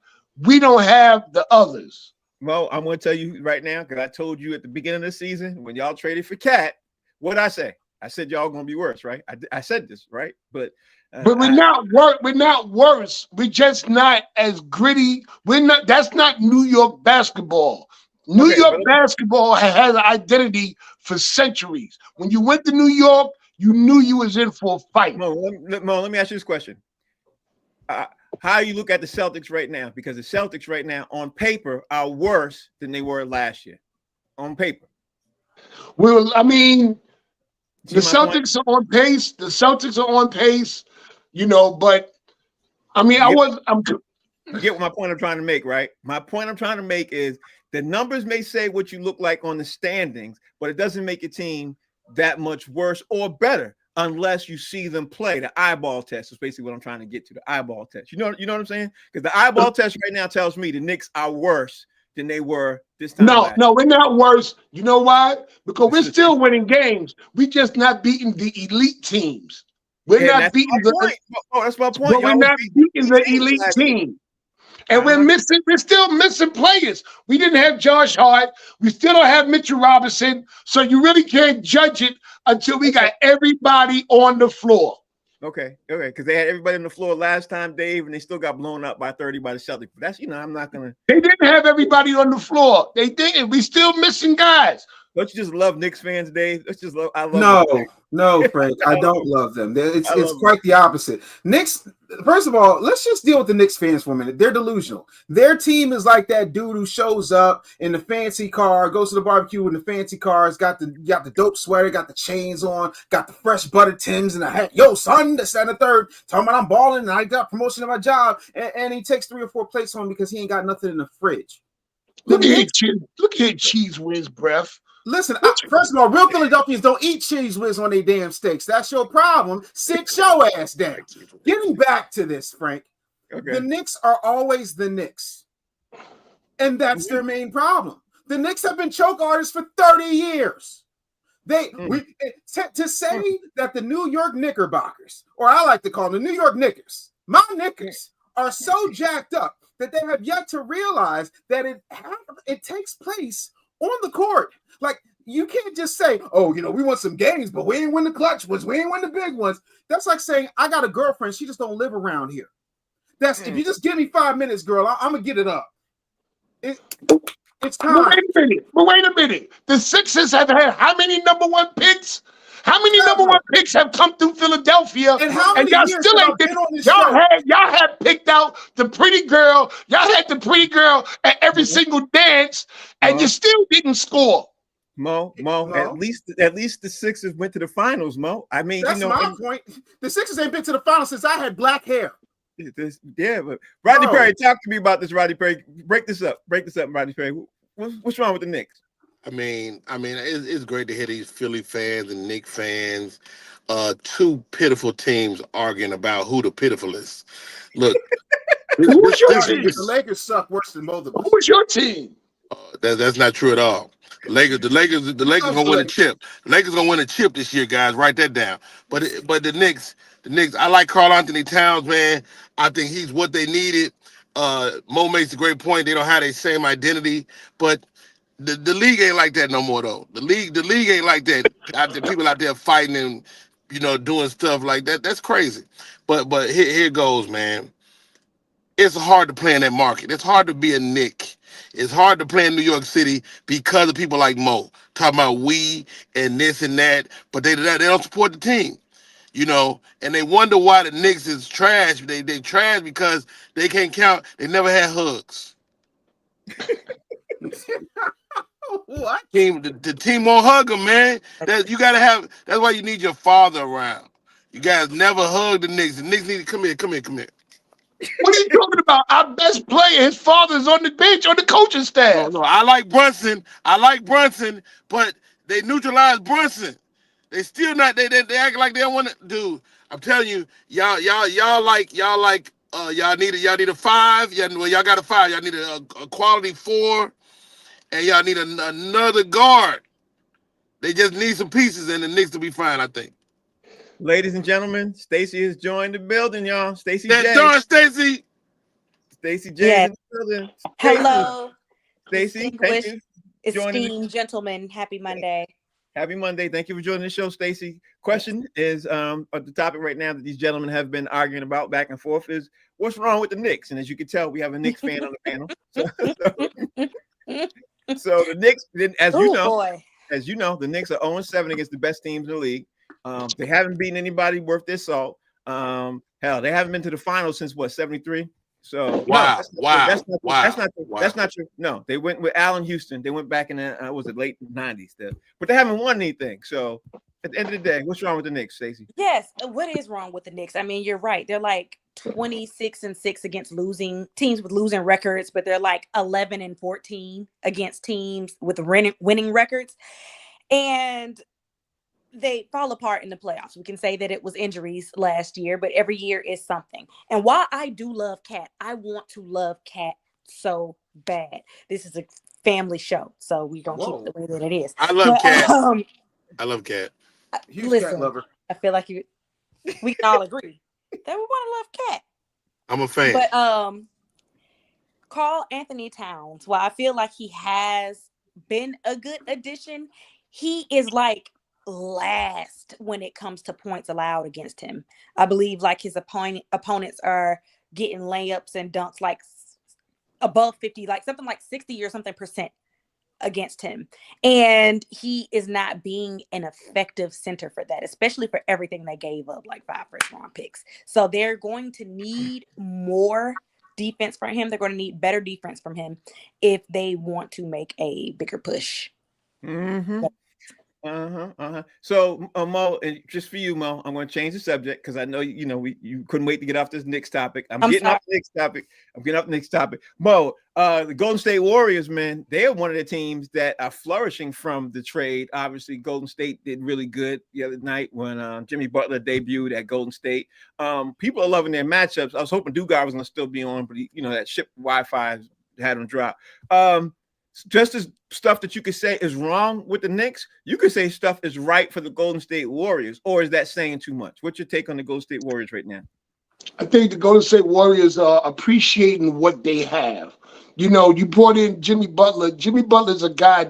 We don't have the others. Well, I'm going to tell you right now, because I told you at the beginning of the season when y'all traded for Cat, what did I say? I said y'all going to be worse, right? I said this, right? But we're not worse. We're not worse. We're just not as gritty. We're not. That's not New York basketball. New York basketball has an identity for centuries. When you went to New York, you knew you was in for a fight. Mo, let me ask you this question. How you look at the Celtics right now? Because the Celtics right now on paper are worse than they were last year. On paper. Well, I mean, the Celtics are on pace. The Celtics are on pace, but I mean, you get what my point I'm trying to make, right? My point I'm trying to make is the numbers may say what you look like on the standings, but it doesn't make your team that much worse or better unless you see them play. The eyeball test is basically what I'm trying to get to. The eyeball test. You know what I'm saying? Because the eyeball test right now tells me the Knicks are worse than they were this time. No, we're not worse. You know why? Because we're still winning games. We just not beating the elite teams. We're not beating that's my point. We're not beating the elite team. And we're still missing players. We didn't have Josh Hart. We still don't have Mitchell Robinson. So you really can't judge it until we got everybody on the floor. Okay. Because they had everybody on the floor last time, Dave, and they still got blown up by 30 by the Celtics. But that's, I'm not gonna. They didn't have everybody on the floor. They didn't. We still missing guys. Don't you just love Knicks fans, Dave? I love No, Frank, I don't love them. It's quite the opposite. Knicks, first of all, let's just deal with the Knicks fans for a minute. They're delusional. Their team is like that dude who shows up in the fancy car, goes to the barbecue in the fancy cars, got the dope sweater, got the chains on, got the fresh butter Timbs and the hat. Yo, son, this and the third. Talking about I'm balling and I got promotion in my job. And he takes 3 or 4 plates home because he ain't got nothing in the fridge. Look at Cheese Whiz breath. Listen, first of all, real Philadelphians don't eat cheese whiz on their damn steaks. That's your problem. Sit your ass down. Getting back to this, Frank, the Knicks are always the Knicks. And that's their main problem. The Knicks have been choke artists for 30 years. To say that the New York Knickerbockers, or I like to call them the New York Knickers, my Knickers, are so jacked up that they have yet to realize that it takes place on the court. Like, you can't just say, oh, we won some games, but we ain't win the clutch ones. We ain't win the big ones. That's like saying, I got a girlfriend. She just don't live around here. If you just give me 5 minutes, girl, I'm going to get it up. It's time. But wait a minute. The Sixers have had how many number 1 picks? How many number Never. one picks have come through Philadelphia? And how And many y'all years still have I ain't did. been on this Y'all show? had picked out the pretty girl. Y'all had the pretty girl at every single dance, and you Mo, still didn't score. Mo, No, at least the Sixers went to the finals, Mo. I mean, that's my point. The Sixers ain't been to the finals since I had black hair. but Rodney Bro. Perry, talk to me about this, Rodney Perry. Break this up, Rodney Perry. What's wrong with the Knicks? I mean, it's great to hear these Philly fans and Knicks fans, two pitiful teams arguing about who the pitiful is. Look, Who was your Sorry, team? the Lakers suck worse than both of Who us. was your team? that's not true at all. The Lakers gonna win a chip. The Lakers gonna win a chip this year, guys. Write that down. But the Knicks. I like Karl Anthony Towns, man. I think he's what they needed. Mo makes a great point. They don't have the same identity, but the league ain't like that no more though. The league ain't like that. People out there fighting and doing stuff like that. That's crazy. But here goes, man. It's hard to play in that market. It's hard to be a Knick. It's hard to play in New York City because of people like Mo talking about we and this and that, but they don't support the team, and they wonder why the Knicks is trash. They trash because they can't count. They never had hugs. What? The team won't hug them, man. That's why you need your father around. You guys never hug the Knicks. The Knicks need to come here. What are you talking about? Our best player, his father's on the bench, on the coaching staff. No, I like Brunson, but they neutralized Brunson. They still not. They act like they don't want to do. I'm telling you, y'all need a 5. Y'all got a 5. Y'all need a quality 4, and y'all need another guard. They just need some pieces, and the Knicks will be fine, I think. Ladies and gentlemen, Stacey has joined the building, y'all. Stacey That's J. darn Stacey. Stacey J Yes. in the building. Hello, Stacey, thank you. Joining esteemed gentlemen. Happy Monday. Happy Monday. Thank you for joining the show, Stacey. Question is the topic right now that these gentlemen have been arguing about back and forth is what's wrong with the Knicks? And as you can tell, we have a Knicks fan on the panel. So the Knicks, as you know, the Knicks are 0-7 against the best teams in the league. They haven't beaten anybody worth their salt. Hell, they haven't been to the finals since what, 73? So Wow. That's not true. No, they went with Allen Houston. They went back in the was it late 90s still, but they haven't won anything. So at the end of the day, what's wrong with the Knicks, Stacey? Yes, what is wrong with the Knicks? I mean, you're right. They're like 26-6 against losing teams with losing records, but they're like 11-14 against teams with winning records. And they fall apart in the playoffs. We can say that it was injuries last year, but every year is something. And while I do love Cat, I want to love Cat so bad. This is a family show, so we're gonna keep it the way that it is. I love Cat. I love Cat. Huge Listen, cat lover. I feel like we can all agree that we want to love Cat. I'm a fan. But Karl Anthony Towns, while I feel like he has been a good addition, he is like last when it comes to points allowed against him. I believe like his opponents are getting layups and dunks like above 50, like something like 60 or something percent against him. And he is not being an effective center for that, especially for everything they gave up, like 5 first-round picks. So they're going to need more defense from him. They're going to need better defense from him if they want to make a bigger push. Mm-hmm. So Mo, and just for you, Mo, I'm going to change the subject because I know you couldn't wait to get off this Knicks topic. I'm getting off the Knicks topic. Mo, the Golden State Warriors, man, they are one of the teams that are flourishing from the trade. Obviously, Golden State did really good the other night when Jimmy Butler debuted at Golden State. People are loving their matchups. I was hoping Dugar was going to still be on, but that ship Wi-Fi had him drop. Just as stuff that you could say is wrong with the Knicks, you could say stuff is right for the Golden State Warriors, or is that saying too much? What's your take on the Golden State Warriors right now? I think the Golden State Warriors are appreciating what they have. You brought in Jimmy Butler. Jimmy Butler's a guy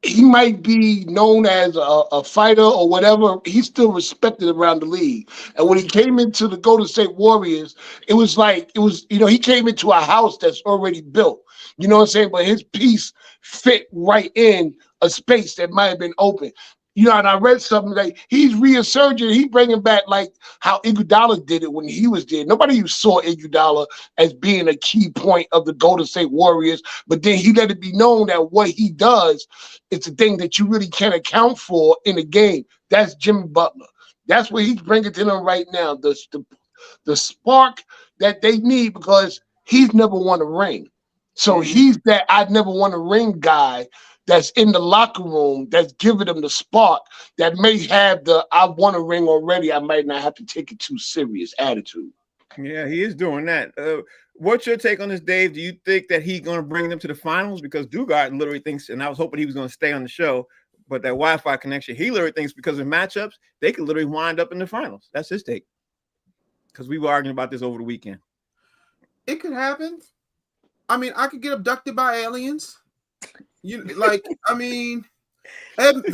he might be known as a fighter or whatever. He's still respected around the league. And when he came into the Golden State Warriors, he came into a house that's already built. You know what I'm saying? But his piece fit right in a space that might have been open. You know, and I read something like he's resurging. He bringing back like how Iguodala did it when he was there. Nobody even saw Iguodala as being a key point of the Golden State Warriors, but then he let it be known that what he does is a thing that you really can't account for in a game. That's Jimmy Butler. That's what he's bringing to them right now. The spark that they need because he's never won a ring. So he's that I'd never won a ring guy that's in the locker room that's giving them the spark that may have the I won a ring already. I might not have to take it too serious attitude. Yeah, he is doing that. What's your take on this, Dave? Do you think that he's going to bring them to the finals? Because Dugard literally thinks, and I was hoping he was going to stay on the show, but that Wi-Fi connection, he literally thinks because of matchups, they could literally wind up in the finals. That's his take. Because we were arguing about this over the weekend. It could happen. I mean, I could get abducted by aliens. The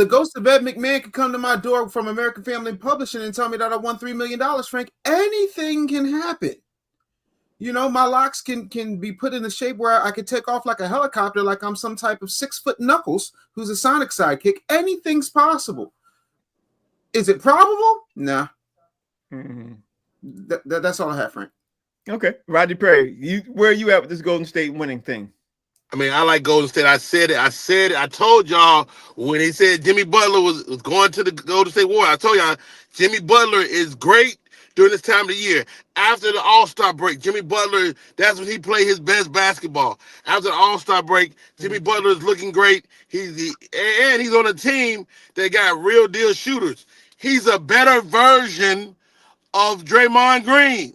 ghost of Ed McMahon could come to my door from American Family Publishing and tell me that I won $3 million, Frank. Anything can happen. You know, my locks can be put in a shape where I could take off like a helicopter, like I'm some type of 6-foot Knuckles who's a Sonic sidekick. Anything's possible. Is it probable? Nah. Mm-hmm. That's all I have, Frank. Okay. Rodney Perry, where are you at with this Golden State winning thing? I mean, I like Golden State. I said it. I told y'all when he said Jimmy Butler was going to the Golden State Warriors. I told y'all Jimmy Butler is great during this time of the year. After the All-Star break, Jimmy Butler, that's when he played his best basketball. After the All-Star break, Jimmy Butler is looking great. He's on a team that got real deal shooters. He's a better version of Draymond Green.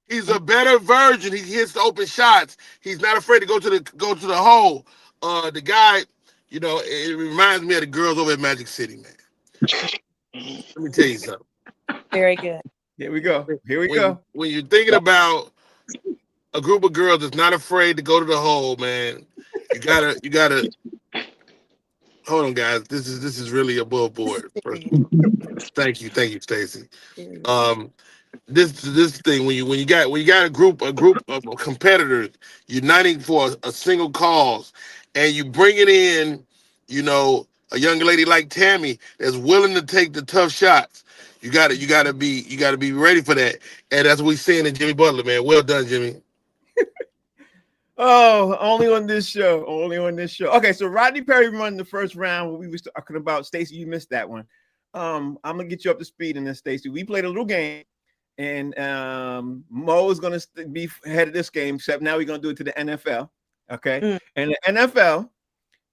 He's a better version. He hits the open shots. He's not afraid to go to the hole. The guy, you know, it reminds me of the girls over at Magic City, man. Let me tell you something. Very good. Here we go. When you're thinking about a group of girls that's not afraid to go to the hole, man, you gotta. Hold on, guys. This is really above board. Thank you, Stacey. This thing when you got a group of competitors uniting for a single cause, and you bring it in, you know, a young lady like Tammy that's willing to take the tough shots. You gotta be ready for that, and that's what we're seeing in Jimmy Butler, man. Well done, Jimmy. Oh, only on this show. Okay, so Rodney Perry won the first round. We was talking about Stacey. You missed that one. I'm gonna get you up to speed in this, Stacey. We played a little game. And Mo is going to be head of this game, except now we're going to do it to the NFL. Okay. And the NFL,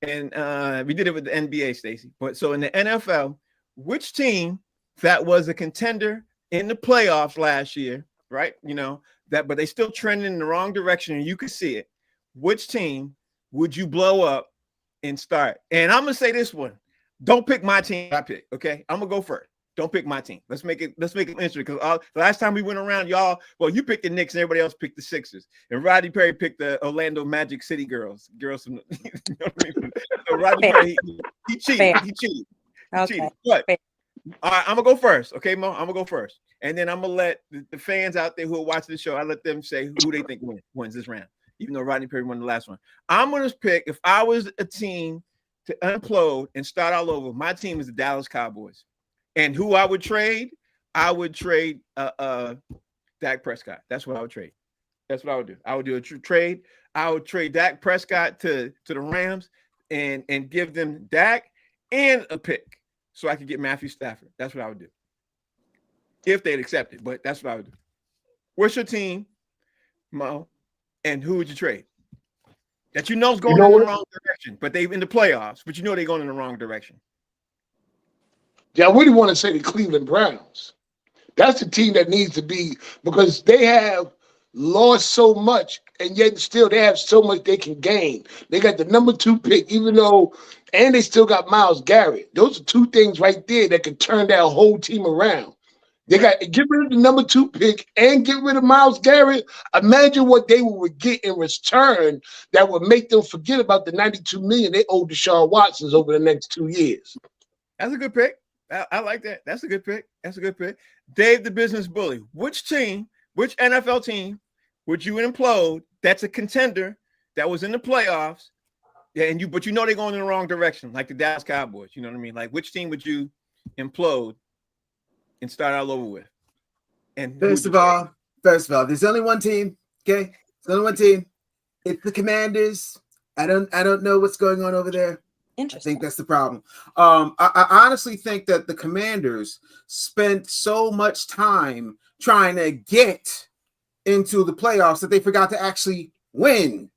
and we did it with the NBA, Stacey. But so in the NFL, which team that was a contender in the playoffs last year, right? You know, but they still trending in the wrong direction and you can see it. Which team would you blow up and start? And I'm going to say this one. Don't pick my team I pick. Okay. I'm going to go first. Don't pick my team. Let's make it interesting because the last time we went around, y'all, well, you picked the Knicks and everybody else picked the Sixers. And Rodney Perry picked the Orlando Magic City girls from you know what I mean? So Rodney Perry, he cheated. He cheated. But all right, I'm gonna go first. Okay, Mo, I'm gonna go first. And then I'm gonna let the fans out there who are watching the show, I let them say who they think wins this round, even though Rodney Perry won the last one. I'm gonna pick, if I was a team to implode and start all over, my team is the Dallas Cowboys. And who I would trade Dak Prescott. That's what I would trade. That's what I would do. I would do a trade. I would trade Dak Prescott to the Rams and give them Dak and a pick so I could get Matthew Stafford. That's what I would do. If they'd accept it, but that's what I would do. What's your team, Mo? And who would you trade? That you know is going in the wrong direction, but they're in the playoffs, but you know they're going in the wrong direction. Yeah, I really want to say the Cleveland Browns. That's the team that needs to be, because they have lost so much, and yet still they have so much they can gain. They got the number 2 pick, and they still got Myles Garrett. Those are 2 things right there that could turn that whole team around. They got to get rid of the number 2 pick and get rid of Myles Garrett. Imagine what they would get in return that would make them forget about the $92 million they owe Deshaun Watson over the next 2 years. That's a good pick. I like that. That's a good pick. Dave, the business bully. Which NFL team would you implode that's a contender that was in the playoffs Yeah, but you know they're going in the wrong direction, like the Dallas Cowboys. You know what I mean? Like, which team would you implode and start all over with? And First of all, there's only one team. Okay, there's only one team. It's the Commanders. I don't know what's going on over there. I think that's the problem. I honestly think that the Commanders spent so much time trying to get into the playoffs that they forgot to actually win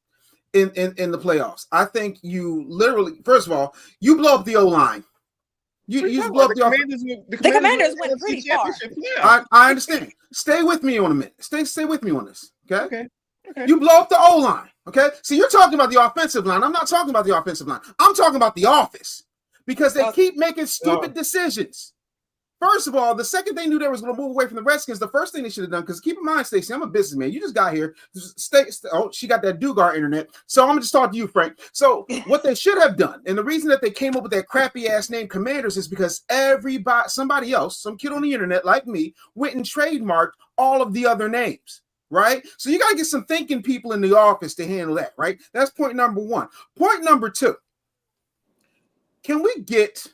in the playoffs. I think you literally, first of all, you blow up the O-line. You just blow up the Commanders. The Commanders went pretty far. I understand. Stay with me on a minute. Stay with me on this. Okay. Okay. You blow up the O-line. Okay. So you're talking about the offensive line. I'm not talking about the offensive line. I'm talking about the office because they keep making stupid decisions. First of all, the second they knew they was going to move away from the Redskins, the first thing they should have done, because keep in mind, Stacey, I'm a businessman. You just got here. She got that Dugar internet. So I'm going to just talk to you, Frank. So what they should have done, and the reason that they came up with that crappy ass name Commanders is because somebody else, some kid on the internet like me, went and trademarked all of the other names. Right? So you got to get some thinking people in the office to handle that, right? That's point number one. Point number two, can we get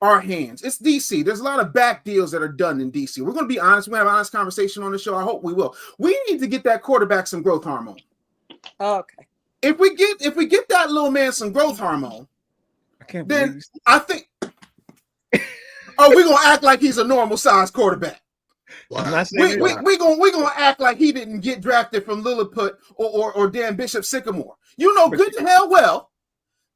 our hands? It's DC. There's a lot of back deals that are done in DC. We're going to be honest. We have an honest conversation on the show. I hope we will. We need to get that quarterback some growth hormone. Okay. If we get that little man some growth hormone, I think we're going to act like he's a normal size quarterback. Wow. We're gonna act like he didn't get drafted from Lilliput or Dan Bishop Sycamore. You know good to hell well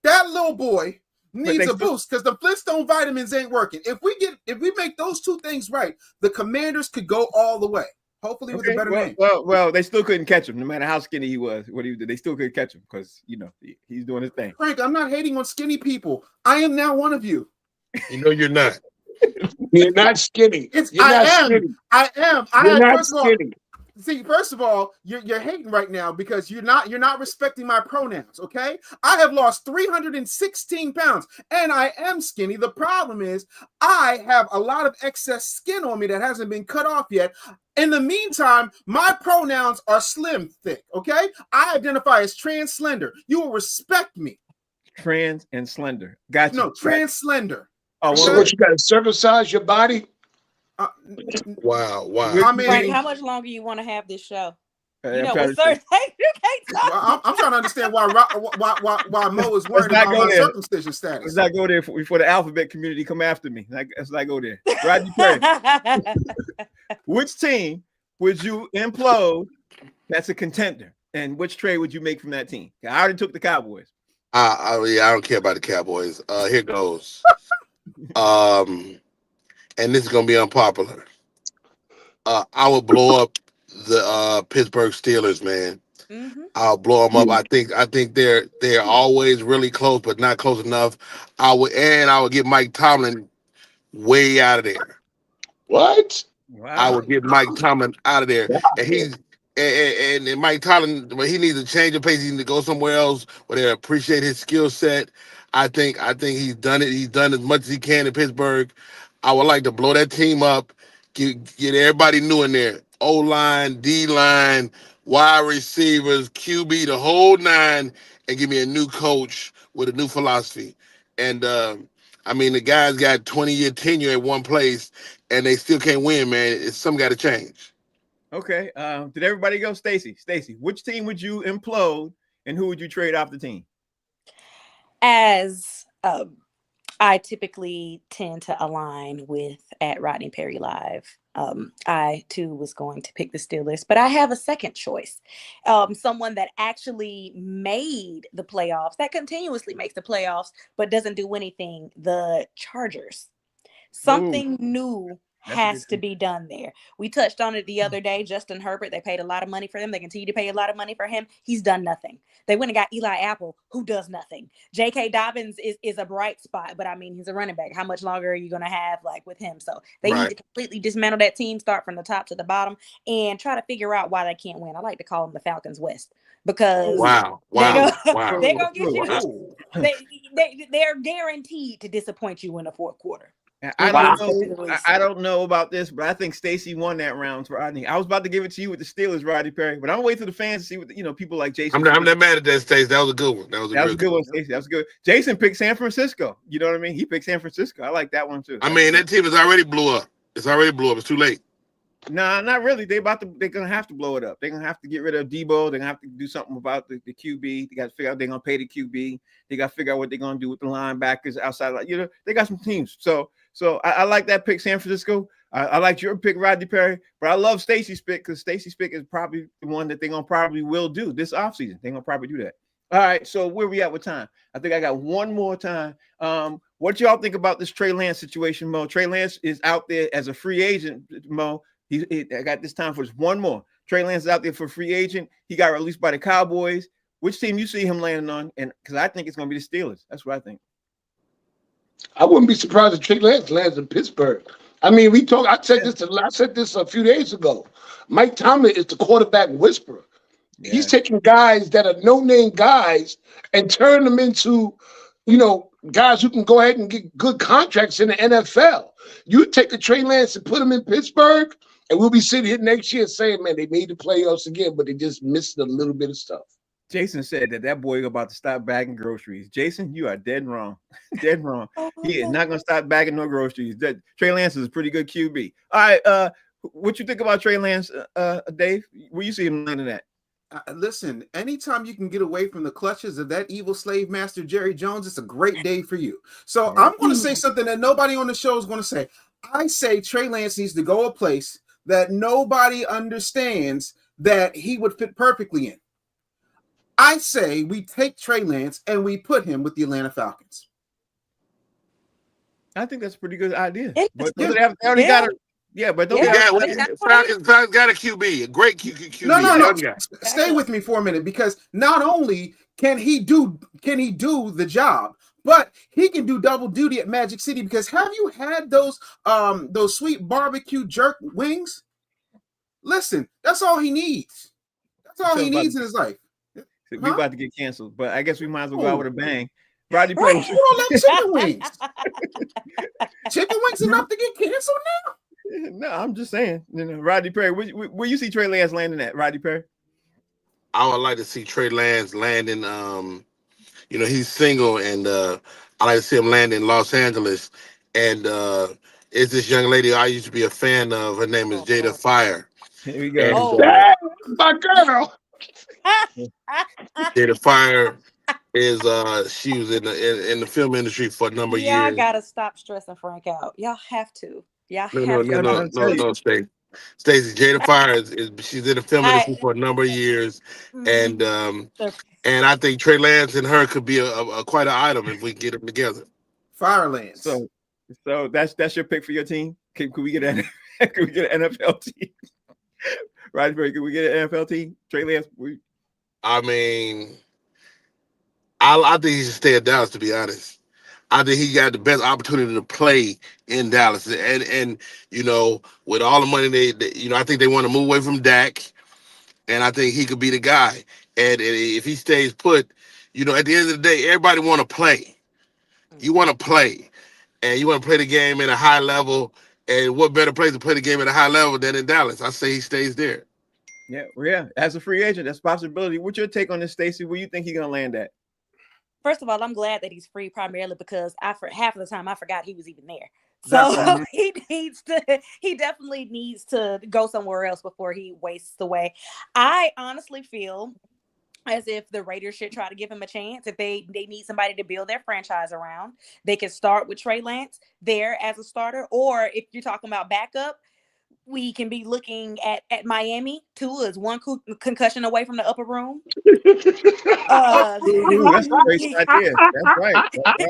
that little boy needs a boost because the Flintstone vitamins ain't working. If we make those two things right, the Commanders could go all the way. Hopefully with a better name. Well, they still couldn't catch him, no matter how skinny he was. What he did, they still couldn't catch him because he's doing his thing. Frank, I'm not hating on skinny people. I am now one of you. You know you're not. You're not skinny. I am. You're not skinny. First of all, you're hating right now because you're not respecting my pronouns. Okay, I have lost 316 pounds and I am skinny. The problem is I have a lot of excess skin on me that hasn't been cut off yet. In the meantime, my pronouns are slim thick. Okay, I identify as trans slender. You will respect me. Trans and slender. Gotcha. No, trans slender. Oh, so what, you got to circumcise your body? Wow. I mean, Frank, how much longer you want to have this show? I'm with trying Thursday, you can't talk. I'm trying to understand why Mo is worried about my circumcision status. Let's not go there before the alphabet community come after me. Let's not go there. Rodney Perry. Which team would you implode that's a contender? And which trade would you make from that team? I already took the Cowboys. I don't care about the Cowboys. Here goes. And this is gonna be unpopular. I would blow up the Pittsburgh Steelers, man. Mm-hmm. I'll blow them up. I think they're always really close, but not close enough. I would get Mike Tomlin way out of there. What? Wow. I would get Mike Tomlin out of there, and Mike Tomlin, he needs to change the pace. He needs to go somewhere else where they appreciate his skill set. I think he's done it. He's done as much as he can in Pittsburgh. I would like to blow that team up, get everybody new in there. O-line, D-line, wide receivers, QB, the whole nine, and give me a new coach with a new philosophy. And the guys got 20-year tenure at one place, and they still can't win, man. Something got to change. Okay. Did everybody go? Stacey, which team would you implode, and who would you trade off the team? As I typically tend to align with at Rodney Perry Live. I too was going to pick the Steelers, but I have a second choice. Someone that actually made the playoffs, that continuously makes the playoffs, but doesn't do anything. The Chargers. Something new has to be done there. We touched on it the other day. Justin Herbert, they paid a lot of money for him. They continue to pay a lot of money for him. He's done nothing. They went and got Eli Apple, who does nothing. J.K. Dobbins is a bright spot, but he's a running back. How much longer are you going to have with him? So they need to completely dismantle that team, start from the top to the bottom, and try to figure out why they can't win. I like to call them the Falcons West because they're going to get you. They're guaranteed to disappoint you in the fourth quarter. I Wow. don't know. I don't know about this, but I think Stacey won that round, Rodney. I was about to give it to you with the Steelers, Rodney Perry, but I'm gonna wait till the fans to see what people like Jason. I'm not mad at that, Stace. That was a good one. That was a real good one, Stacey. That was good. Jason picked San Francisco. You know what I mean? He picked San Francisco. I like that one too. I mean, that team is already blew up. It's already blew up. It's too late. Nah, not really. They're gonna have to blow it up. They're gonna have to get rid of Debo. They're gonna have to do something about the QB. They got to figure out they're gonna pay the QB. They got to figure out what they're gonna do with the linebackers outside. They got some teams. So I like that pick, San Francisco. I like your pick, Rodney Perry. But I love Stacey's pick because Stacey's pick is probably the one that they're gonna probably will do this offseason. They're gonna probably do that. All right. So where we at with time? I think I got one more time. What y'all think about this Trey Lance situation, Mo? Trey Lance is out there as a free agent, Mo. I got this time for just one more. Trey Lance is out there for free agent. He got released by the Cowboys. Which team you see him landing on? And because I think it's going to be the Steelers. That's what I think. I wouldn't be surprised if Trey Lance lands in Pittsburgh. I mean, I said this a few days ago. Mike Tomlin is the quarterback whisperer. Yeah. He's taking guys that are no-name guys and turn them into, guys who can go ahead and get good contracts in the NFL. You take a Trey Lance and put him in Pittsburgh, and we'll be sitting here next year saying, man, they made the playoffs again, but they just missed a little bit of stuff. Jason said that boy is about to stop bagging groceries. Jason, you are dead wrong. Dead wrong. He is not going to stop bagging no groceries. Trey Lance is a pretty good QB. All right, what you think about Trey Lance, Dave? Where you see him landing at? Listen, anytime you can get away from the clutches of that evil slave master, Jerry Jones, it's a great day for you. So I'm going to say something that nobody on the show is going to say. I say Trey Lance needs to go a place that nobody understands that he would fit perfectly in. I say we take Trey Lance and we put him with the Atlanta Falcons. I think that's a pretty good idea. But they already got it. Yeah, but don't Falcons got a QB, a great QB. No. Stay with me for a minute, because not only can he do the job, but he can do double duty at Magic City. Because have you had those sweet barbecue jerk wings? Listen, that's all he needs. That's all he needs in his life. We about to get canceled, but I guess we might as well go out with a bang. Rodney Perry, you don't like chicken wings. Chicken wings enough to get canceled now? No, I'm just saying. Rodney Perry, where you see Trey Lance landing at, Rodney Perry? I would like to see Trey Lance landing. He's single, and I like to see him land in Los Angeles. And it's this young lady I used to be a fan of. Her name is Jada Fire. Here we go. My girl. Jada Fire is she was in the film industry for a number of years. Y'all gotta stop stressing Frank out. Y'all have to. No, Stacey. Jada Fire is she's in the film industry for a number of years, and I think Trey Lance and her could be a quite an item if we get them together. Fire Lance. So that's your pick for your team. Can we get an NFL team? Rodney Perry, can we get an NFL team? Trey Lance. I mean, I think he should stay at Dallas, to be honest. I think he got the best opportunity to play in Dallas. And with all the money I think they want to move away from Dak. And I think he could be the guy. And if he stays put, at the end of the day, everybody want to play. You want to play. And you want to play the game at a high level. And what better place to play the game at a high level than in Dallas? I say he stays there. Yeah. As a free agent, that's a possibility. What's your take on this, Stacey? Where you think he's going to land at? First of all, I'm glad that he's free, primarily because for half of the time I forgot he was even there. So he definitely needs to go somewhere else before he wastes away. I honestly feel as if the Raiders should try to give him a chance. If they need somebody to build their franchise around, they can start with Trey Lance there as a starter. Or if you're talking about backup, we can be looking at Miami. Tua is one concussion away from the upper room. That's a great idea. That's right.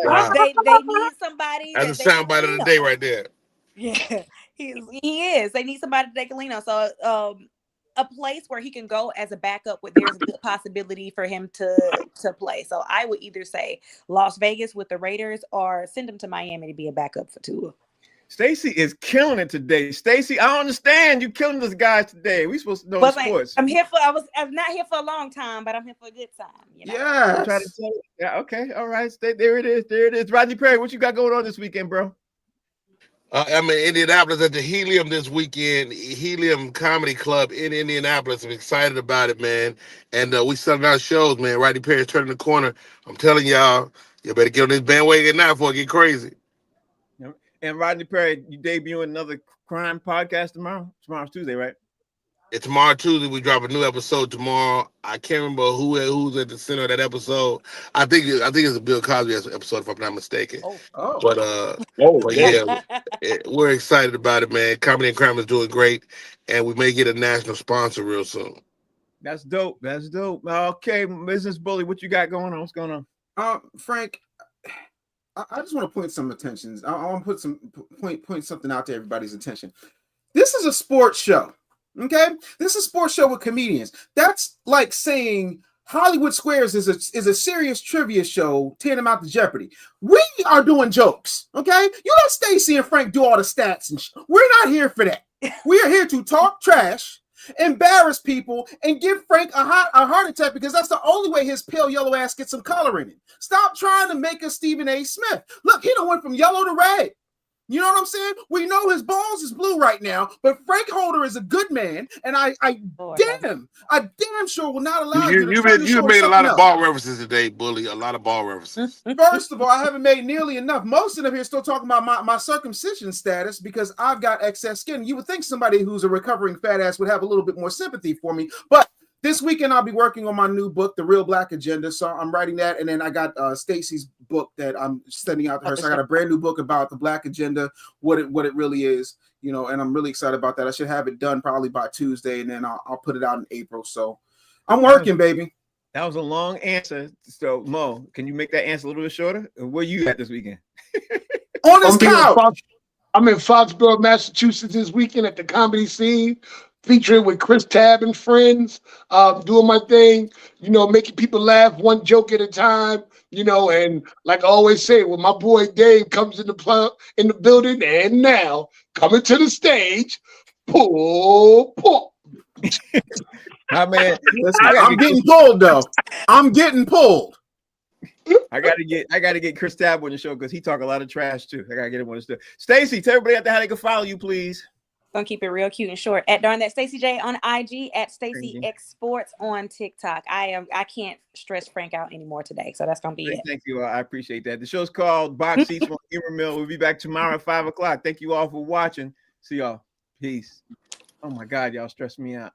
Wow. They need somebody. That's a soundbite of the day right there. Yeah, he is. They need somebody they can lean on. So a place where he can go as a backup where there's a good possibility for him to play. So I would either say Las Vegas with the Raiders or send him to Miami to be a backup for Tua. Stacey is killing it today. Stacey, I don't understand. You killing this guy today. We supposed to know sports. I'm not here for a long time, but I'm here for a good time. Yeah. I'm trying to tell you. Yeah. Okay. All right. There it is. Rodney Perry, what you got going on this weekend, bro? I'm in Indianapolis at the Helium this weekend, Helium Comedy Club in Indianapolis. I'm excited about it, man. And we selling out shows, man. Rodney Perry's turning the corner. I'm telling y'all, you better get on this bandwagon now before it get crazy. And Rodney Perry, you debuting another crime podcast tomorrow? Tomorrow's Tuesday, right? It's tomorrow Tuesday. We drop a new episode tomorrow. I can't remember who's at the center of that episode. I think it's a Bill Cosby episode, if I'm not mistaken. Oh, But yeah, we're excited about it, man. Comedy and Crime is doing great, and we may get a national sponsor real soon. That's dope. That's dope. Okay, Business Bully, what you got going on? What's going on? Frank, I just want to point some attention. I want to put some point something out to everybody's attention. This is a sports show. Okay, this is a sports show with comedians. That's like saying Hollywood Squares is a serious trivia show, tantamount to Jeopardy. We are doing jokes. Okay, you let Stacey and Frank do all the stats and we're not here for that. We are here to talk trash, embarrass people, and give Frank a heart attack because that's the only way his pale yellow ass gets some color in it. Stop trying to make us Stephen A. Smith. Look, he done went from yellow to red. You know what I'm saying? We know his balls is blue right now, but Frank Holder is a good man, and I damn sure will not allow you to you made a lot of ball references today, Bully. A lot of ball references. First of all, I haven't made nearly enough. Most of them here still talking about my circumcision status because I've got excess skin. You would think somebody who's a recovering fat ass would have a little bit more sympathy for me, but this weekend I'll be working on my new book, The Real Black Agenda. So I'm writing that, and then I got Stacey's book that I'm sending out to her. So I got a brand new book about the Black Agenda, what it really is, you know. And I'm really excited about that. I should have it done probably by Tuesday, and then I'll put it out in April. So I'm working, baby. That was a long answer. So Mo, can you make that answer a little bit shorter? Where you at this weekend? On this couch. I'm in Foxborough, Massachusetts this weekend at the Comedy Scene, featuring with Chris Tabb and friends, doing my thing, you know, making people laugh one joke at a time, you know, and like I always say, when my boy Dave comes in the building, and now coming to the stage, pull. I mean, I'm getting pulled though. I'm getting pulled. I gotta get Chris Tabb on the show because he talk a lot of trash too. I gotta get him on the show. Stacey, tell everybody out there how they can follow you, please. Gonna keep it real cute and short. At Darn That Stacey J on IG, at Stacey X Sports on TikTok. I can't stress Frank out anymore today, so that's gonna be it. Thank you. I appreciate that. The show's called Box Seats from Humor Mill. We'll be back tomorrow at 5:00. Thank you all for watching. See y'all. Peace. Oh my God, y'all stressed me out.